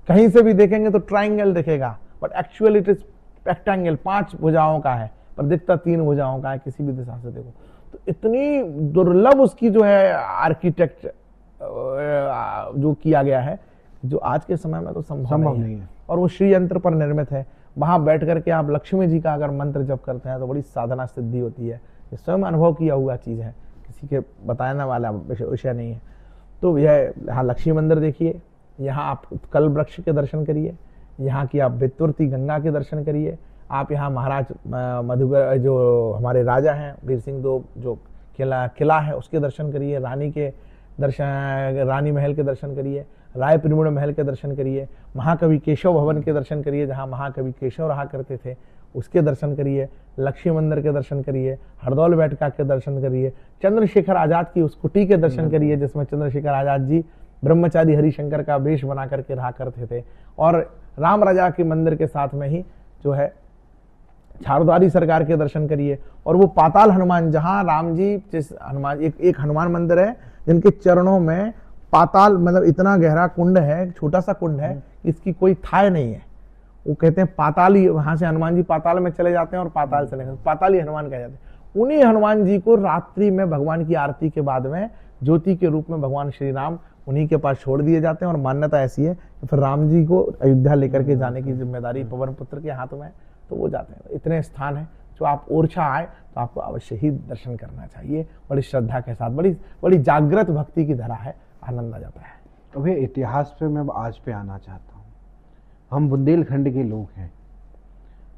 कहीं से भी देखेंगे तो ट्राइंगल दिखेगा, but actually it is rectangle, 5 भुजाओं का है, पर दिखता 3 भुजाओं का है, किसी भी दिशा से देखो। तो इतनी दुर्लभ उसकी जो है आर्किटेक्ट जो किया गया है, जो आज के समय में तो संभव नहीं है। और वो श्रीयंत्र पर निर्मित है। वहां बैठ करके आप लक्ष्मी जी का अगर मंत्र जप करते हैं तो बड़ी साधना सिद्धि होती है। ये स्वयं अनुभव किया हुआ चीज है, किसी के बताने वाला विषय नहीं है। तो यह यहाँ लक्ष्मी मंदिर देखिए, यहाँ आप कल वृक्ष के दर्शन करिए, यहाँ की आप वित्तुर्ती गंगा के दर्शन करिए, आप यहाँ महाराज मधुकर जो हमारे राजा हैं वीर सिंह दो जो किला है उसके दर्शन करिए, रानी महल के दर्शन करिए, राय परिमूढ़ महल के दर्शन करिए, महाकवि केशव भवन के दर्शन करिए, जहाँ महाकवि केशव रहा करते थे, उसके दर्शन करिए, लक्ष्मी मंदिर के दर्शन करिए, हरदौल बैठका के दर्शन करिए, चंद्रशेखर आजाद की उस कुटी के दर्शन करिए जिसमें चंद्रशेखर आजाद जी ब्रह्मचारी हरिशंकर का वेश बना करके रहा करते थे, और राम राजा के मंदिर के साथ में ही जो है झाड़ूदारी सरकार के दर्शन करिए। और वो पाताल हनुमान, जहां राम जी जिस हनुमान, एक हनुमान मंदिर है जिनके चरणों में पाताल, मतलब इतना गहरा कुंड है, छोटा सा कुंड है, इसकी कोई थाह नहीं है। वो कहते हैं पाताल ही, वहां से हनुमान जी पाताल में चले जाते हैं और पाताल से निकलते, पाताल ही हनुमान कह जाते हैं। उन्हीं हनुमान जी को रात्रि में भगवान की आरती के बाद में ज्योति के रूप में भगवान श्री राम उन्हीं के पास छोड़ दिए जाते हैं। और मान्यता ऐसी है कि फिर राम जी को अयोध्या लेकर के जाने की जिम्मेदारी पवन पुत्र के हाथ में है, तो वो जाते हैं। इतने स्थान है, जो आप ओरछा आए तो आपको अवश्य ही दर्शन करना चाहिए, बड़ी श्रद्धा के साथ, बड़ी बड़ी जागृत भक्ति की धरा है, आनंद आ जाता है। अभी इतिहास पे मैं आज पे आना चाहता हूँ। हम बुंदेलखंड के लोग हैं,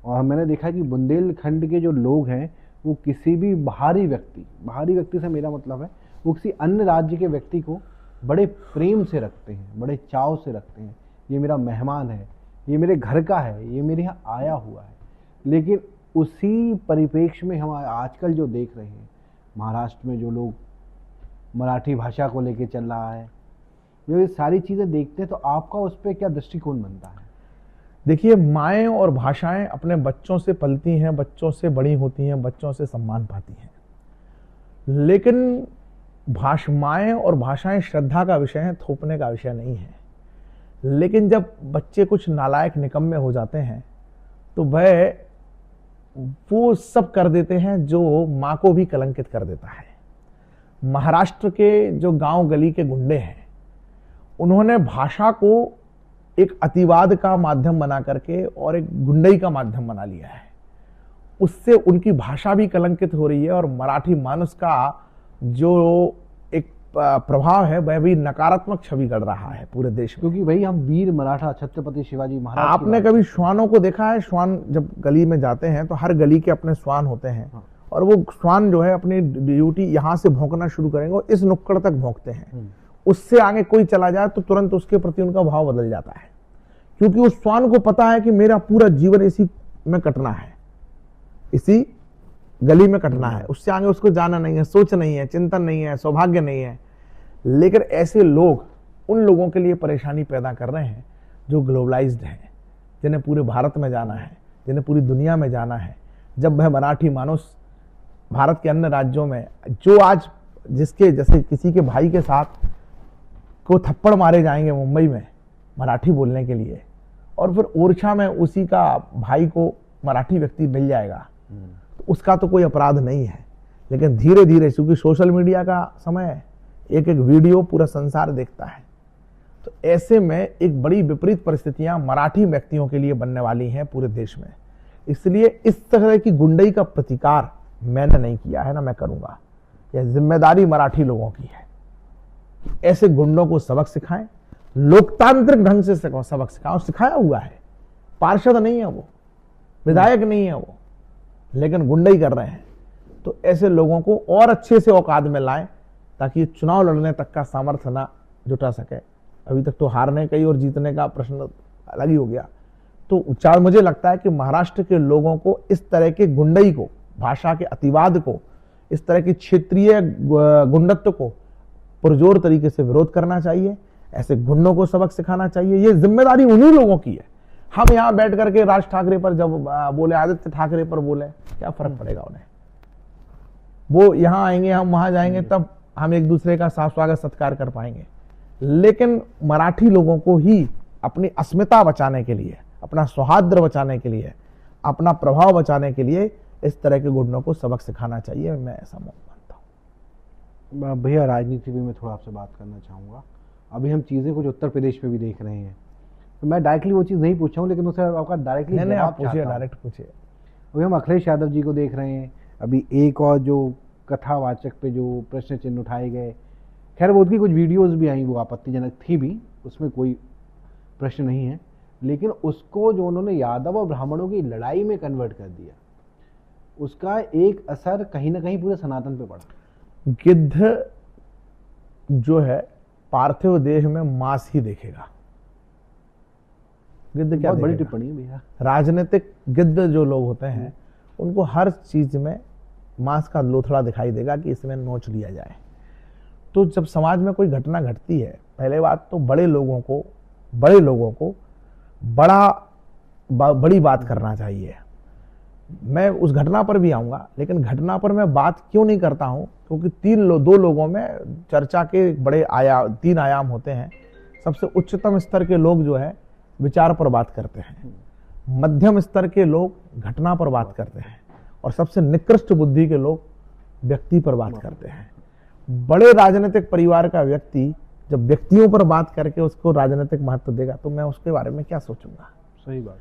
और मैंने देखा कि बुंदेलखंड के जो लोग हैं वो किसी भी बाहरी व्यक्ति से मेरा मतलब है वो किसी अन्य राज्य के व्यक्ति को बड़े प्रेम से रखते हैं, बड़े चाव से रखते हैं। ये मेरा मेहमान है, ये मेरे घर का है, ये मेरे यहाँ आया हुआ है। लेकिन उसी परिप्रेक्ष्य में हम आजकल जो देख रहे हैं, महाराष्ट्र में जो लोग मराठी भाषा को लेके चल रहा है, ये सारी चीज़ें देखते हैं, तो आपका उस पर क्या दृष्टिकोण बनता है? देखिए, माएँ और भाषाएं अपने बच्चों से पलती हैं, बच्चों से बड़ी होती हैं, बच्चों से सम्मान पाती हैं। लेकिन माएँ और भाषाएं श्रद्धा का विषय है, थोपने का विषय नहीं है। लेकिन जब बच्चे कुछ नालायक निकम्मे हो जाते हैं तो वो सब कर देते हैं जो माँ को भी कलंकित कर देता है। महाराष्ट्र के जो गांव गली के गुंडे हैं, उन्होंने भाषा को एक अतिवाद का माध्यम बना करके और एक गुंडई का माध्यम बना लिया है। उससे उनकी भाषा भी कलंकित हो रही है, और मराठी मानस का जो एक प्रभाव है वह भी नकारात्मक छवि गढ़ रहा है पूरे देश में। क्योंकि भाई हम वीर मराठा छत्रपति शिवाजी महाराज, आपने कभी श्वानों को देखा है? श्वान जब गली में जाते हैं तो हर गली के अपने श्वान होते हैं। हाँ। और वो श्वान जो है अपनी ड्यूटी यहाँ से भौंकना शुरू करेंगे और इस नुक्कड़ तक भौंकते हैं। उससे आगे कोई चला जाए तो तुरंत उसके प्रति उनका भाव बदल जाता है, क्योंकि उस श्वान को पता है कि मेरा पूरा जीवन इसी में कटना है, इसी गली में कटना है, उससे आगे उसको जाना नहीं है, सोच नहीं है, चिंतन नहीं है, सौभाग्य नहीं है। लेकिन ऐसे लोग उन लोगों के लिए परेशानी पैदा कर रहे हैं जो ग्लोबलाइज्ड हैं, जिन्हें पूरे भारत में जाना है, जिन्हें पूरी दुनिया में जाना है। जब वह मराठी मानुस भारत के अन्य राज्यों में, जो आज जिसके जैसे किसी के भाई के साथ को थप्पड़ मारे जाएंगे मुंबई में मराठी बोलने के लिए, और फिर ओरछा में उसी का भाई को मराठी व्यक्ति मिल जाएगा, तो उसका तो कोई अपराध नहीं है। लेकिन धीरे धीरे, क्योंकि सोशल मीडिया का समय है, एक एक वीडियो पूरा संसार देखता है, तो ऐसे में एक बड़ी विपरीत परिस्थितियां मराठी व्यक्तियों के लिए बनने वाली हैं पूरे देश में। इसलिए इस तरह की गुंडई का प्रतिकार मैंने नहीं किया है, ना मैं करूंगा। यह जिम्मेदारी मराठी लोगों की है। ऐसे गुंडों को सबक सिखाएं, लोकतांत्रिक ढंग से सबक सिखाओ। सिखाया हुआ है, पार्षद नहीं है वो, विधायक नहीं है वो, लेकिन गुंडई कर रहे हैं। तो ऐसे लोगों को और अच्छे से औकात में लाएं, ताकि चुनाव लड़ने तक का सामर्थ्य ना जुटा सके। अभी तक तो हारने का ही और जीतने का प्रश्न अलग ही हो गया। तो मुझे लगता है कि महाराष्ट्र के लोगों को इस तरह के गुंडई को, भाषा के अतिवाद को, इस तरह की क्षेत्रीय गुंडत्व को पुरजोर तरीके से विरोध करना चाहिए। ऐसे गुंडों को सबक सिखाना चाहिए। ये जिम्मेदारी उन्हीं लोगों की है। हम यहाँ बैठ करके राज ठाकरे पर जब बोले, आदित्य ठाकरे पर बोले, क्या फर्क पड़ेगा उन्हें? वो यहाँ आएंगे, हम वहां जाएंगे, तब हम एक दूसरे का साफ स्वागत सत्कार कर पाएंगे। लेकिन मराठी लोगों को ही अपनी अस्मिता बचाने के लिए, अपना सौहार्द बचाने के लिए, अपना प्रभाव बचाने के लिए इस तरह के गुंडों को सबक सिखाना चाहिए। मैं ऐसा मानता हूँ। भैया, राजनीति भी मैं थोड़ा आपसे बात करना चाहूँगा। अभी हम चीज़ें कुछ उत्तर प्रदेश में भी देख रहे हैं, तो मैं डायरेक्टली वो चीज़ नहीं पूछा हूँ, लेकिन उससे आपका डायरेक्टली आप पूछिए, डायरेक्ट पूछिए। अभी हम अखिलेश यादव जी को देख रहे हैं। अभी एक और जो कथावाचक पे जो प्रश्न चिन्ह उठाए गए, खैर वो उनकी कुछ वीडियोस भी आई, वो आपत्तिजनक थी भी, उसमें कोई प्रश्न नहीं है, लेकिन उसको जो उन्होंने यादव और ब्राह्मणों की लड़ाई में कन्वर्ट कर दिया, उसका एक असर कहीं ना कहीं पूरे सनातन पे पड़ा। गिद्ध जो है पार्थिव देह में मांस ही देखेगा। गिद्ध क्या बहुत बड़ी देखेगा? टिप्पणी है भैया। राजनीतिक गिद्ध जो लोग होते हैं उनको हर चीज में मांस का लोथड़ा दिखाई देगा कि इसमें नोच लिया जाए। तो जब समाज में कोई घटना घटती है, पहले बात तो बड़े लोगों को बड़ी बात करना चाहिए। मैं उस घटना पर भी आऊंगा, लेकिन घटना पर मैं बात क्यों नहीं करता हूं, क्योंकि दो लोगों में चर्चा के बड़े तीन आयाम होते हैं। सबसे उच्चतम स्तर के लोग जो है विचार पर बात करते हैं, मध्यम स्तर के लोग घटना पर बात करते हैं, और सबसे निकृष्ट बुद्धि के लोग व्यक्ति पर बात करते हैं। बड़े राजनीतिक परिवार का व्यक्ति जब व्यक्तियों पर बात करके उसको राजनीतिक महत्व देगा तो मैं उसके बारे में क्या सोचूंगा। सही बात।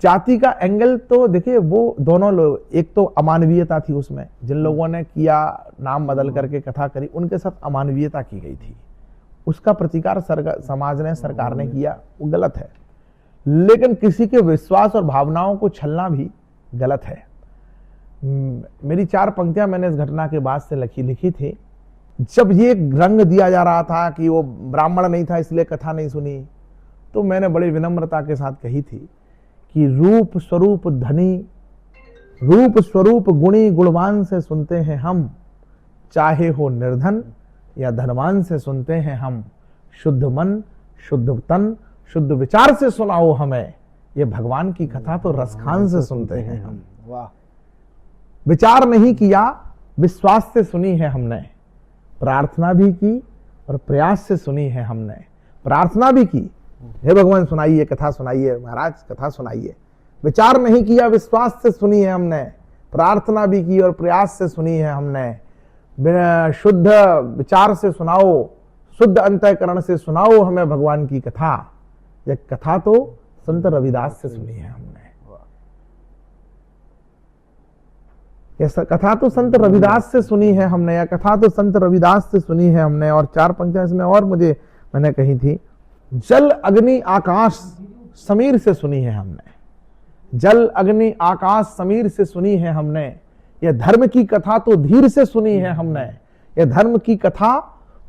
जाति का एंगल तो देखिए, वो दोनों लोग, एक तो अमानवीयता थी उसमें, जिन लोगों ने किया नाम बदल करके कथा करी उनके साथ अमानवीयता की गई थी, उसका प्रतिकार समाज ने, सरकार ने किया, वो गलत है। लेकिन किसी के विश्वास और भावनाओं को छलना भी गलत है। मेरी 4 पंक्तियां मैंने इस घटना के बाद से लिखी थी। जब ये रंग दिया जा रहा था कि वो ब्राह्मण नहीं था इसलिए कथा नहीं सुनी, तो मैंने बड़ी विनम्रता के साथ कही थी कि रूप स्वरूप धनी, रूप स्वरूप गुणी गुणवान से सुनते हैं हम, चाहे हो निर्धन या धनवान से सुनते हैं हम। शुद्ध मन, शुद्ध तन, शुद्ध विचार से सुनाओ हमें, ये भगवान की कथा तो रसखान से सुनते हैं हम। वाह। विचार नहीं किया, विश्वास से सुनी है हमने, प्रार्थना भी की और प्रयास से सुनी है हमने। प्रार्थना भी की, हे भगवान सुनाइए, कथा सुनाइए, महाराज कथा सुनाइए। विचार नहीं किया, विश्वास से सुनी है हमने, प्रार्थना भी की और प्रयास से सुनी है हमने। शुद्ध विचार से सुनाओ, शुद्ध अंतःकरण से सुनाओ हमें भगवान की कथा। यह कथा तो संत रविदास से सुनी है हमने। यह कथा तो संत रविदास से सुनी है हमने, या कथा तो संत रविदास से सुनी है हमने। और 4 पंक्तियां इसमें और मैंने कही थी। जल अग्नि आकाश समीर से सुनी है हमने, जल अग्नि आकाश समीर से सुनी है हमने। यह धर्म की कथा तो धीर से सुनी है हमने, यह धर्म की कथा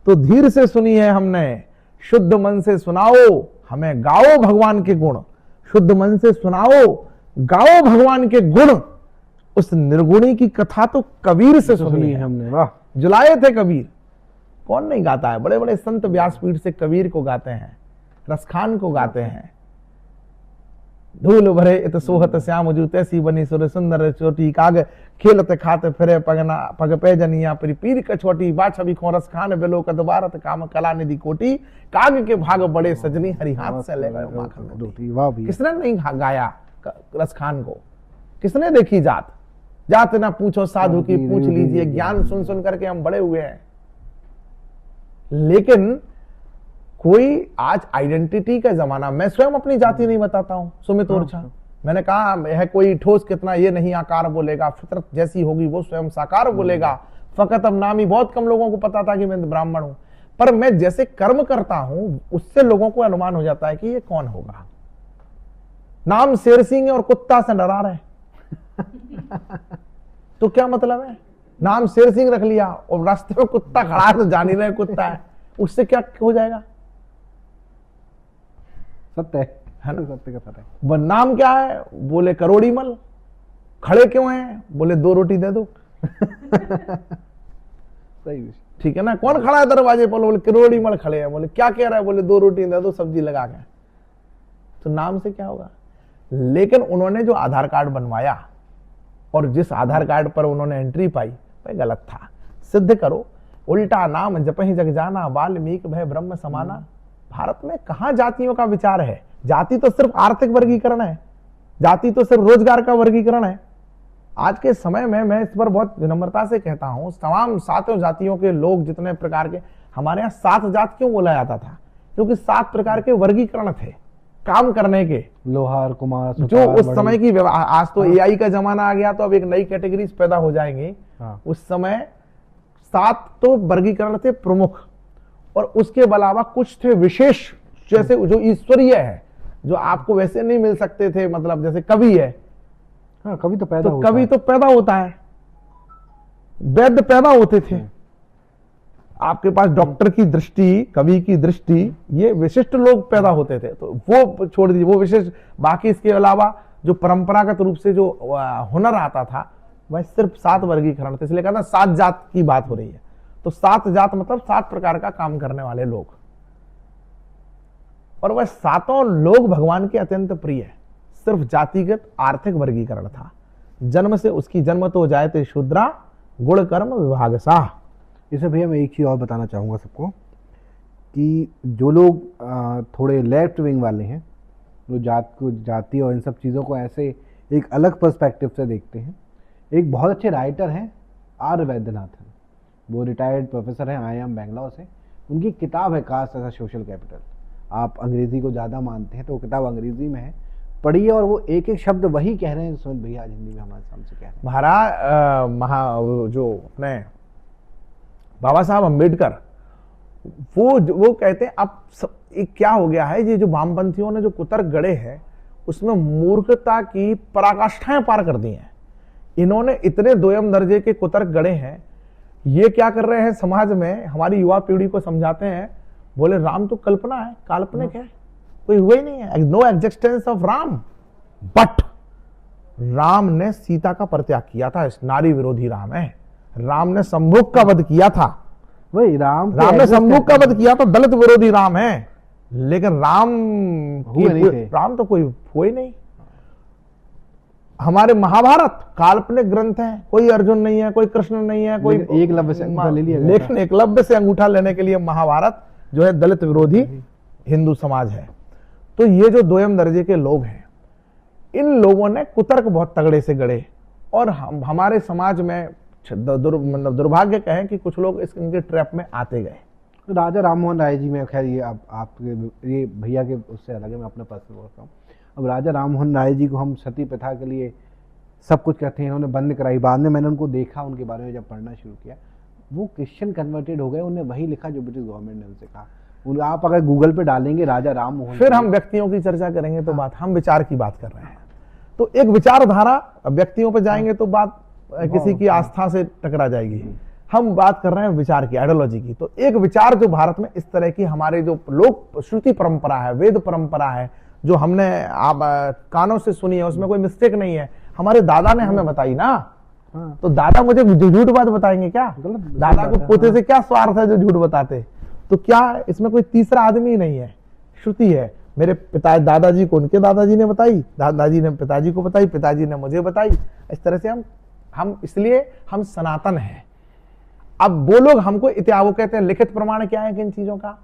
तो धीर से सुनी है हमने। शुद्ध मन से सुनाओ हमें, गाओ भगवान के गुण। शुद्ध मन से सुनाओ, गाओ भगवान के गुण। उस निर्गुणी की कथा तो कबीर से सुनी है हमने। वाह, जुलाए थे कबीर। कौन नहीं गाता है? बड़े बड़े संत व्यासपीठ से कबीर को गाते हैं, रसखान को गाते हैं। धूल भरे इत सोहत श्याम जू तैसी बनी सुर सुंदर चोटी, काग खेलत खाते फिरे पगना पग पे जनिया परी पीर कछोटी, बाछबी खो रसखान बेलो कद भारत काम कला निधि कोटी, काग के भाग बड़े सजनी हरि हाथ से ले गए माखन रोटी। वाह भैया। किसने नहीं गाया रसखान को? किसने देखी जात? जात ना पूछो साधु की पूछ लीजिए, ज्ञान सुन सुन करके हम बड़े हुए हैं। लेकिन कोई आज आइडेंटिटी का जमाना, मैं स्वयं अपनी जाति नहीं बताता हूं। सुमित ओरछा, मैंने कहा है कोई ठोस कितना ये नहीं आकार बोलेगा, फितरत जैसी होगी वो स्वयं साकार बोलेगा। फकत अब नाम ही बहुत कम लोगों को पता था कि मैं ब्राह्मण हूं, पर मैं जैसे कर्म करता हूं उससे लोगों को अनुमान हो जाता है कि ये कौन होगा। नाम शेर सिंह है और कुत्ता से डरा रहे तो क्या मतलब है? नाम शेर सिंह रख लिया और रास्ते में कुत्ता खड़ा है तो जान ही रहे कुत्ता है, उससे क्या हो जाएगा? सत्य है ना, सत्य का सत्य है। वह नाम क्या है? बोले करोड़ी मल। खड़े क्यों हैं? बोले 2 रोटी दे दो। सही विषय। ठीक है ना? कौन खड़ा है दरवाजे पर? बोले करोड़ी मल खड़े हैं। बोले क्या कह रहा है? बोले 2 रोटी दे दो सब्जी लगा के। तो नाम से क्या होगा? लेकिन उन्होंने जो आधार कार्ड बनवाया और जिस आधार कार्ड पर उन्होंने एंट्री पाई वह गलत था। सिद्ध करो, उल्टा नाम जपहि जग जाना, वाल्मीकि भय ब्रह्म समाना। भारत में कहां जातियों का विचार है? जाति तो सिर्फ आर्थिक वर्गीकरण है, जाति तो सिर्फ रोजगार का वर्गीकरण है। आज के समय में मैं इस पर बहुत विनम्रता से कहता हूं, तमाम 7 जातियों के लोग जितने प्रकार के, हमारे यहाँ 7 जात क्यों बोला जाता था? क्योंकि 7 प्रकार के वर्गीकरण थे काम करने के। लोहार, कुमार, जो उस समय की आज तो एआई का जमाना आ गया तो अब एक नई कैटेगरीज पैदा हो जाएंगी। उस समय 7 तो वर्गीकरण थे प्रमुख, और उसके अलावा कुछ थे विशेष, जैसे जो ईश्वरीय है, जो आपको वैसे नहीं मिल सकते थे। मतलब जैसे कवि है, हाँ, कवि तो पैदा होता कवि है। तो पैदा होता है, वैद्य पैदा होते थे, आपके पास डॉक्टर की दृष्टि, कवि की दृष्टि, ये विशिष्ट लोग पैदा होते थे, तो वो छोड़ दीजिए, वो विशेष। बाकी इसके अलावा जो परंपरागत रूप से जो हुनर आता था वह सिर्फ 7 वर्गीकरण थे, इसलिए कहता 7 जात की बात हो रही है। तो 7 जात मतलब 7 प्रकार का काम करने वाले लोग, और वह 7 लोग भगवान के अत्यंत प्रिय है। सिर्फ जातिगत आर्थिक वर्गीकरण था। जन्म से उसकी जन्म तो जायते शूद्रा गुण कर्म विभाग सा। इसे भैया मैं एक चीज़ और बताना चाहूँगा सबको कि जो लोग थोड़े लेफ्ट विंग वाले हैं, जो जाति और इन सब चीज़ों को ऐसे एक अलग पर्सपेक्टिव से देखते हैं, एक बहुत अच्छे राइटर हैं आर वैद्यनाथन, वो रिटायर्ड प्रोफेसर हैं IIM बेंगलोर से। उनकी किताब है caste as a social capital. आप अंग्रेज़ी को ज़्यादा मानते हैं तो वो किताब अंग्रेज़ी में है, पढ़िए, और वो एक एक शब्द वही कह रहे हैं सुमित भैया आज हिंदी में हमारे सामने कह रहे हैं। महाराज जो अपने बाबा साहब अम्बेडकर, वो कहते हैं अब क्या हो गया है, ये जो वामपंथियों ने जो कुतर्क गढ़े हैं उसमें मूर्खता की पराकाष्ठाएं पार कर दी हैं। इन्होंने इतने दोयम दर्जे के कुतर्क गढ़े हैं। ये क्या कर रहे हैं, समाज में हमारी युवा पीढ़ी को समझाते हैं, बोले राम तो कल्पना है, काल्पनिक है, कोई हुआ ही नहीं है, no existence of Ram. But Ram ने सीता का परित्याग किया था, इस नारी विरोधी राम है। राम ने संभोग का वध किया था, वही राम ने संभोग का वध किया था, दलित विरोधी राम है। लेकिन राम तो कोई हुआ ही नहीं। हमारे महाभारत काल्पनिक ग्रंथ है, कोई अर्जुन नहीं है, कोई कृष्ण नहीं है, कोई एकलव्य से अंगूठा ले लिया, लेकिन एकलव्य से अंगूठा लेने के लिए महाभारत जो है दलित विरोधी हिंदू समाज है। तो ये जो दोयम दर्जे के लोग हैं, इन लोगों ने कुतर्क बहुत तगड़े से गढ़े, और हमारे समाज में दुर्भाग्य कहें कि कुछ लोग इनके ट्रैप में आते गए। राजा राममोहन राय जी में, खैर ये आपके ये भैया के उससे अलग है, मैं अपना पर्सनल बोलता हूँ। अब राजा राममोहन राय जी को हम सती प्रथा के लिए सब कुछ कहते हैं, उन्होंने बंद कराई। बाद में मैंने उनको देखा, उनके बारे में जब पढ़ना शुरू किया, वो क्रिश्चियन कन्वर्टेड हो गए। उन्हें वही लिखा जो ब्रिटिश गवर्नमेंट ने उनसे कहा। आप अगर गूगल पे डालेंगे राजा राममोहन, फिर हम व्यक्तियों की चर्चा करेंगे तो बात, हम विचार की बात कर रहे हैं, तो एक विचारधारा, व्यक्तियों पे जाएंगे तो बात किसी की आस्था से टकरा जाएगी। हम बात कर रहे हैं विचार की, आइडियोलॉजी की। तो एक विचार जो भारत में इस तरह की हमारे जो लोक श्रुति परंपरा है, वेद परंपरा है, जो हमने आप कानों से सुनी है, उसमें कोई मिस्टेक नहीं है, हमारे दादा ने हमें बताई ना। तो दादा मुझे झूठ बात बताएंगे क्या? दादा को पोते से क्या स्वार्थ है जो झूठ बताते? तो क्या इसमें कोई तीसरा आदमी नहीं है, श्रुति है। मेरे दादाजी को उनके दादाजी ने बताई, दादाजी ने पिताजी को बताई, पिताजी ने मुझे बताई। इस तरह से हम इसलिए हम सनातन हैं। अब वो लोग हमको वो कहते हैं लिखित प्रमाण क्या है किन चीजों का?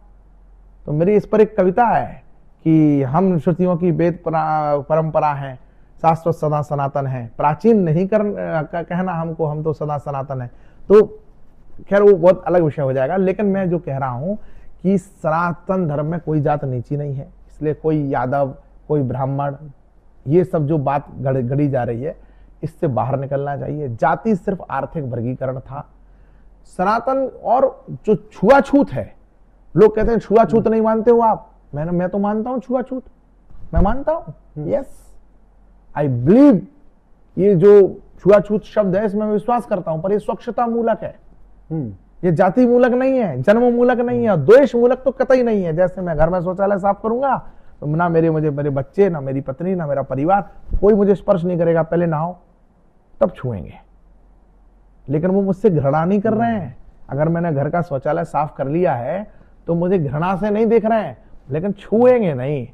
तो मेरी इस पर एक कविता है कि हम श्रुतियों की वेद परंपरा है, शाश्वत सदा सनातन है, प्राचीन नहीं कहना हमको, हम तो सदा सनातन है। तो खैर वो बहुत अलग विषय हो जाएगा, लेकिन मैं जो कह रहा हूं कि सनातन धर्म में कोई जात नीची नहीं है। इसलिए कोई यादव, कोई ब्राह्मण, ये सब जो बात गढ़ी जा रही है, इससे बाहर निकलना चाहिए। जाति सिर्फ आर्थिक वर्गीकरण था। सनातन और जो छुआछूत है, लोग कहते हैं छुआछूत नहीं मानते हो आप, मैं तो मानता हूं छुआछूत, मैं मानता हूं, यस आई बिलीव। ये जो छुआछूत शब्द है इसमें मैं विश्वास करता हूं, पर ये स्वच्छता मूलक है, ये जाति मूलक नहीं है, जन्म मूलक नहीं है, द्वेष मूलक तो कतई नहीं है। जैसे मैं घर में शौचालय साफ करूंगा तो ना मेरे बच्चे, ना मेरी पत्नी, ना मेरा परिवार, कोई मुझे स्पर्श नहीं करेगा, पहले नहाओ तब छुएंगे। लेकिन वो मुझसे घृणा नहीं कर रहे हैं। अगर मैंने घर का शौचालय साफ कर लिया है तो मुझे घृणा से नहीं देख रहे हैं, लेकिन छुएंगे नहीं,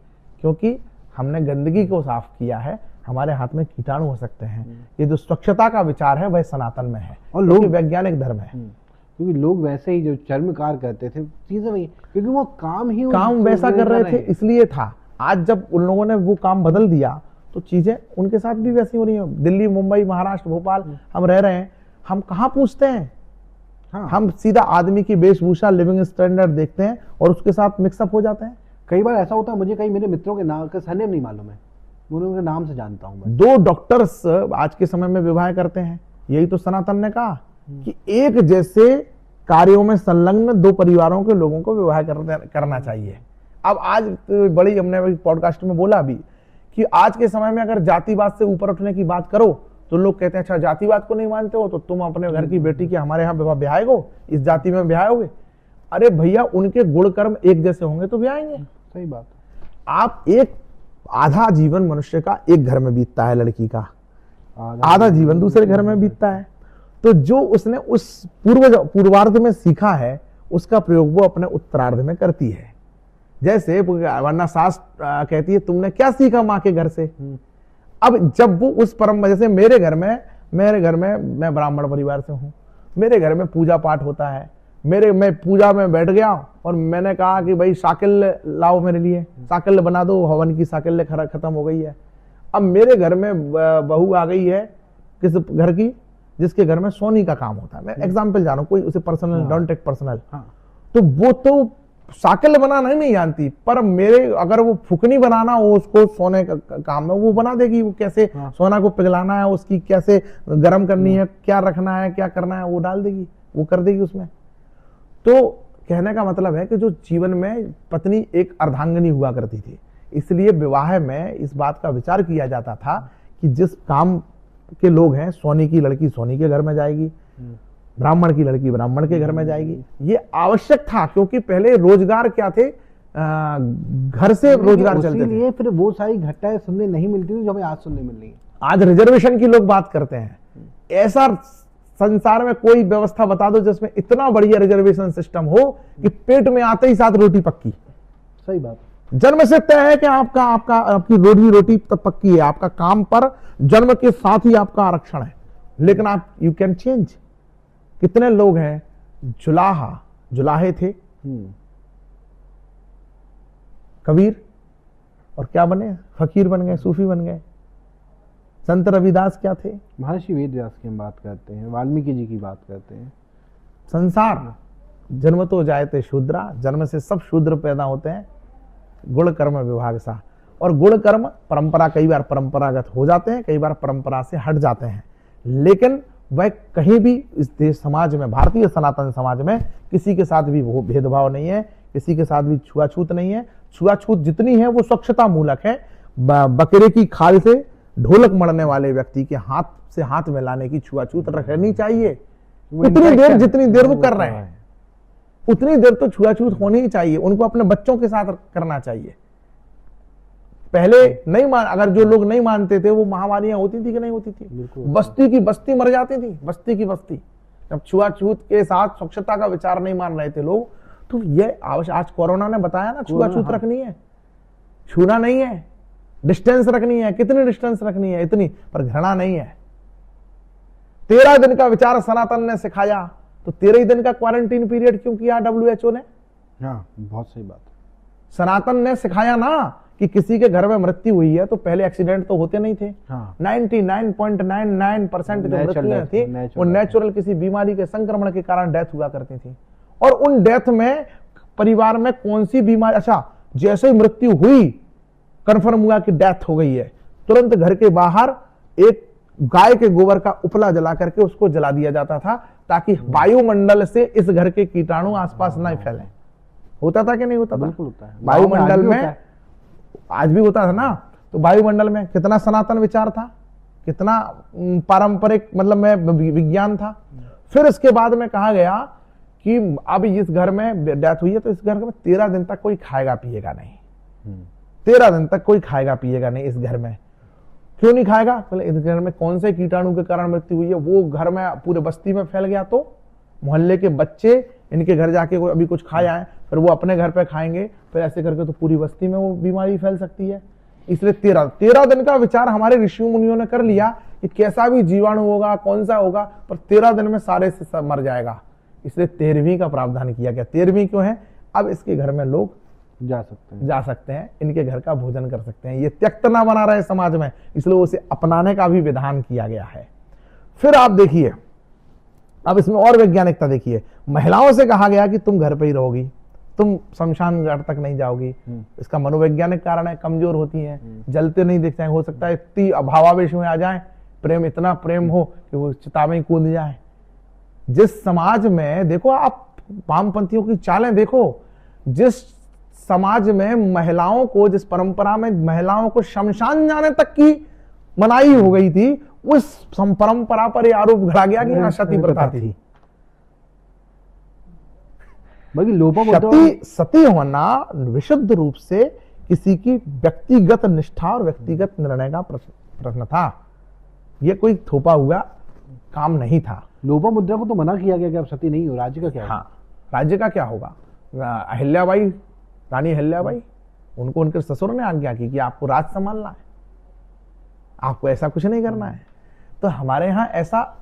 क्योंकि हमने गंदगी को साफ किया है। हमारे हाथ में कीटाणु हो सकते हैं। ये जो स्वच्छता का विचार है वह सनातन में है, और लोग वैज्ञानिक धर्म है। क्योंकि लोग वैसे ही जो चर्मकार करते थे चीजें वही, क्योंकि वो काम वैसा कर रहे थे, इसलिए था। आज जब उन लोगों ने वो काम बदल दिया तो चीजें उनके साथ भी वैसी हो रही है। दिल्ली, मुंबई, महाराष्ट्र, भोपाल हम रह रहे हैं, हम कहाँ पूछते हैं? हाँ। हम सीधा आदमी की वेशभूषा, लिविंग स्टैंडर्ड देखते हैं और उसके साथ मिक्सअप हो जाते हैं। कई बार ऐसा होता है, मुझे कई मेरे मित्रों के नाम का सरनेम नहीं मालूम है, उनके नाम से जानता हूं। 2 डॉक्टर्स आज के समय में विवाह करते हैं, यही तो सनातन ने कहा कि एक जैसे कार्यों में संलग्न 2 परिवारों के लोगों को विवाह करना चाहिए। अब आज बड़ी हमने पॉडकास्ट में बोला भी कि आज के समय में अगर जातिवाद से ऊपर उठने की बात करो तो लोग कहते हैं अच्छा जातिवाद को नहीं मानते हो तो तुम अपने घर की बेटी की हमारे यहाँ ब्याहोगे, इस जाति में ब्याहोगे। अरे भैया उनके गुण कर्म एक जैसे होंगे तो भी आएंगे। सही बात। आप एक आधा जीवन मनुष्य का एक घर में बीतता है, लड़की का आधा जीवन दूसरे घर में बीतता है। तो जो उसने उस पूर्वार्ध में सीखा है उसका प्रयोग वो अपने उत्तरार्ध में करती है। जैसे वरना सास कहती है तुमने क्या सीखा माँ के घर से। अब जब वो उस परम, जैसे मेरे घर में मैं ब्राह्मण परिवार से हूं, मेरे घर में पूजा पाठ होता है, मैं पूजा में बैठ गया और मैंने कहा कि भाई साकिल लाओ मेरे लिए, साकिल बना दो, हवन की साकिल खत्म हो गई है। अब मेरे घर में बहू आ गई है किस घर की, जिसके घर में सोनी का काम होता है, मैं एग्जाम्पल जान रहा हूं, कोई उसे पर्सनल, डोंट टेक पर्सनल। तो वो तो साकिल बनाना ही नहीं जानती, पर मेरे अगर वो फुकनी बनाना हो, उसको सोने का काम है, वो बना देगी। वो कैसे सोना को पिघलाना है, उसकी कैसे गर्म करनी है, क्या रखना है, क्या करना है, वो डाल देगी, वो कर देगी उसमें। तो कहने का मतलब है कि जो जीवन में पत्नी एक अर्धांगिनी हुआ करती थी, इसलिए विवाह में इस बात का विचार किया जाता था कि जिस काम के लोग हैं, सोनी की लड़की सोनी के घर में जाएगी, ब्राह्मण की लड़की ब्राह्मण के घर में जाएगी। ये आवश्यक था, क्योंकि पहले रोजगार क्या थे, घर से रोजगार चलते थे। फिर वो सारी घटनाएं सुनने नहीं मिलती थी जो हमें आज सुनने मिल रही है। आज रिजर्वेशन की लोग बात करते हैं, ऐसा संसार में कोई व्यवस्था बता दो जिसमें इतना बढ़िया रिजर्वेशन सिस्टम हो कि पेट में आते ही साथ रोटी पक्की। सही बात। जन्म से तय है कि आपकी रोटी तब पक्की है, आपका काम पर जन्म के साथ ही आपका आरक्षण है। लेकिन आप यू कैन चेंज। कितने लोग हैं जुलाहे थे कबीर, और क्या बने, फकीर बन गए, सूफी बन गए। संत रविदास क्या थे, महर्षि वेदव्यास की हम बात करते हैं, वाल्मीकि जी की बात करते हैं। संसार जन्म तो जायते शूद्रा, जन्म से सब शूद्र पैदा होते हैं। गुण कर्म विभाग सा, और गुण कर्म परंपरा, कई बार परंपरागत हो जाते हैं, कई बार परंपरा से हट जाते हैं। लेकिन वह कहीं भी इस देश समाज में, भारतीय सनातन समाज में किसी के साथ भी वो भेदभाव नहीं है, किसी के साथ भी छुआछूत नहीं है। छुआछूत जितनी है वो स्वच्छता मूलक है। बकरे की खाल से ढोलक मढ़ने वाले व्यक्ति के हाथ से हाथ मिलाने की छुआछूत रखनी चाहिए। उतनी देर जितनी देर वो कर रहे हैं उतनी देर तो छुआछूत होनी ही चाहिए। उनको अपने बच्चों के साथ करना चाहिए। पहले नहीं मान, अगर जो लोग नहीं मानते थे, वो महामारियां होती थी कि नहीं होती थी, बस्ती की बस्ती मर जाती थी, बस्ती की बस्ती। जब छुआछूत के साथ स्वच्छता का विचार नहीं मान रहे थे लोग, तो ये आज कोरोना ने बताया ना, छुआछूत रखनी है, छूना नहीं है, डिस्टेंस रखनी है। कितनी डिस्टेंस रखनी है, इतनी, पर घृणा नहीं है। 13 दिन का विचार सनातन ने सिखाया, तो 13 दिन का क्वारंटीन पीरियड क्यों किया WHO ने? हाँ, बहुत सही बात। सनातन ने सिखाया ना कि किसी के घर में मृत्यु हुई है तो पहले एक्सीडेंट तो होते नहीं थे। हाँ। 99.99% जो मृत्युएं थी वो नेचुरल किसी बीमारी के संक्रमण के कारण डेथ हुआ करती थी। और उन डेथ में परिवार में कौन सी बीमारी, अच्छा जैसे ही मृत्यु हुई, कंफर्म हुआ कि डेथ हो गई है, तुरंत घर के बाहर एक गाय के गोबर का उपला जला करके उसको जला दिया जाता था, ताकि वायुमंडल से इस घर के कीटाणु आसपास न फैले। होता था कि नहीं होता था? बिल्कुल होता है। वायुमंडल में आज भी होता था ना। तो वायुमंडल में कितना सनातन विचार था, कितना पारंपरिक, मतलब में विज्ञान था। फिर इसके बाद में कहा गया कि अब इस घर में डेथ हुई है तो इस घर में 13 दिन तक कोई खाएगा पिएगा नहीं। 13 दिन तक कोई खाएगा पिएगा नहीं इस घर में। क्यों नहीं खाएगा? बोले इस घर में कौन से कीटाणु के कारण मृत्यु हुई है, वो घर में पूरे बस्ती में फैल गया तो मोहल्ले के बच्चे इनके घर जाके कोई अभी कुछ खाया है, फिर वो अपने घर पे खाएंगे, फिर ऐसे करके तो पूरी बस्ती में वो बीमारी फैल सकती है। इसलिए 13 दिन का विचार हमारे ऋषि मुनियों ने कर लिया कि कैसा भी जीवाणु होगा, कौन सा होगा, पर 13 दिन में सारे से सब मर जाएगा। इसलिए 13वीं का प्रावधान किया गया। 13वीं क्यों है? अब इसके घर में लोग जा सकते हैं, इनके घर का भोजन कर सकते हैं। ये त्यक्त ना बना रहे समाज में, इसलिए उसे अपनाने का भी विधान किया गया है। फिर आप देखिए, अब इसमें और वैज्ञानिकता देखिए। महिलाओं से कहा गया कि तुम घर पे ही रहोगी, तुम शमशान घाट तक नहीं जाओगी। इसका मनोवैज्ञानिक कारण है, कमजोर होती हैं, जलते नहीं दिख जाएंगे। हो सकता है इतनी अभावावेश में आ जाए, प्रेम इतना प्रेम हो कि वो चिता में कूद जाए। जिस समाज में, देखो आप वामपंथियों की चालें देखो, जिस समाज में महिलाओं को, जिस परंपरा में महिलाओं को शमशान जाने तक की मनाही हो गई थी, उस परंपरा पर यह आरोप घड़ा गया कि यहाँ सती प्रथा थी। बाकी सती होना विशुद्ध रूप से किसी की व्यक्तिगत निष्ठा और व्यक्तिगत निर्णय का प्रश्न था। ये कोई थोपा हुआ काम नहीं था। लोपामुद्रा को तो मना किया गया कि आप सती नहीं हो, राज्य का क्या? हाँ, राज्य का क्या होगा? अहिल्याबाई, रानी अहिल्याबाई, उनको उनके ससुर ने आज्ञा की कि आपको राज संभालना है, आपको ऐसा कुछ नहीं करना है। तो हमारे यहाँ ऐसा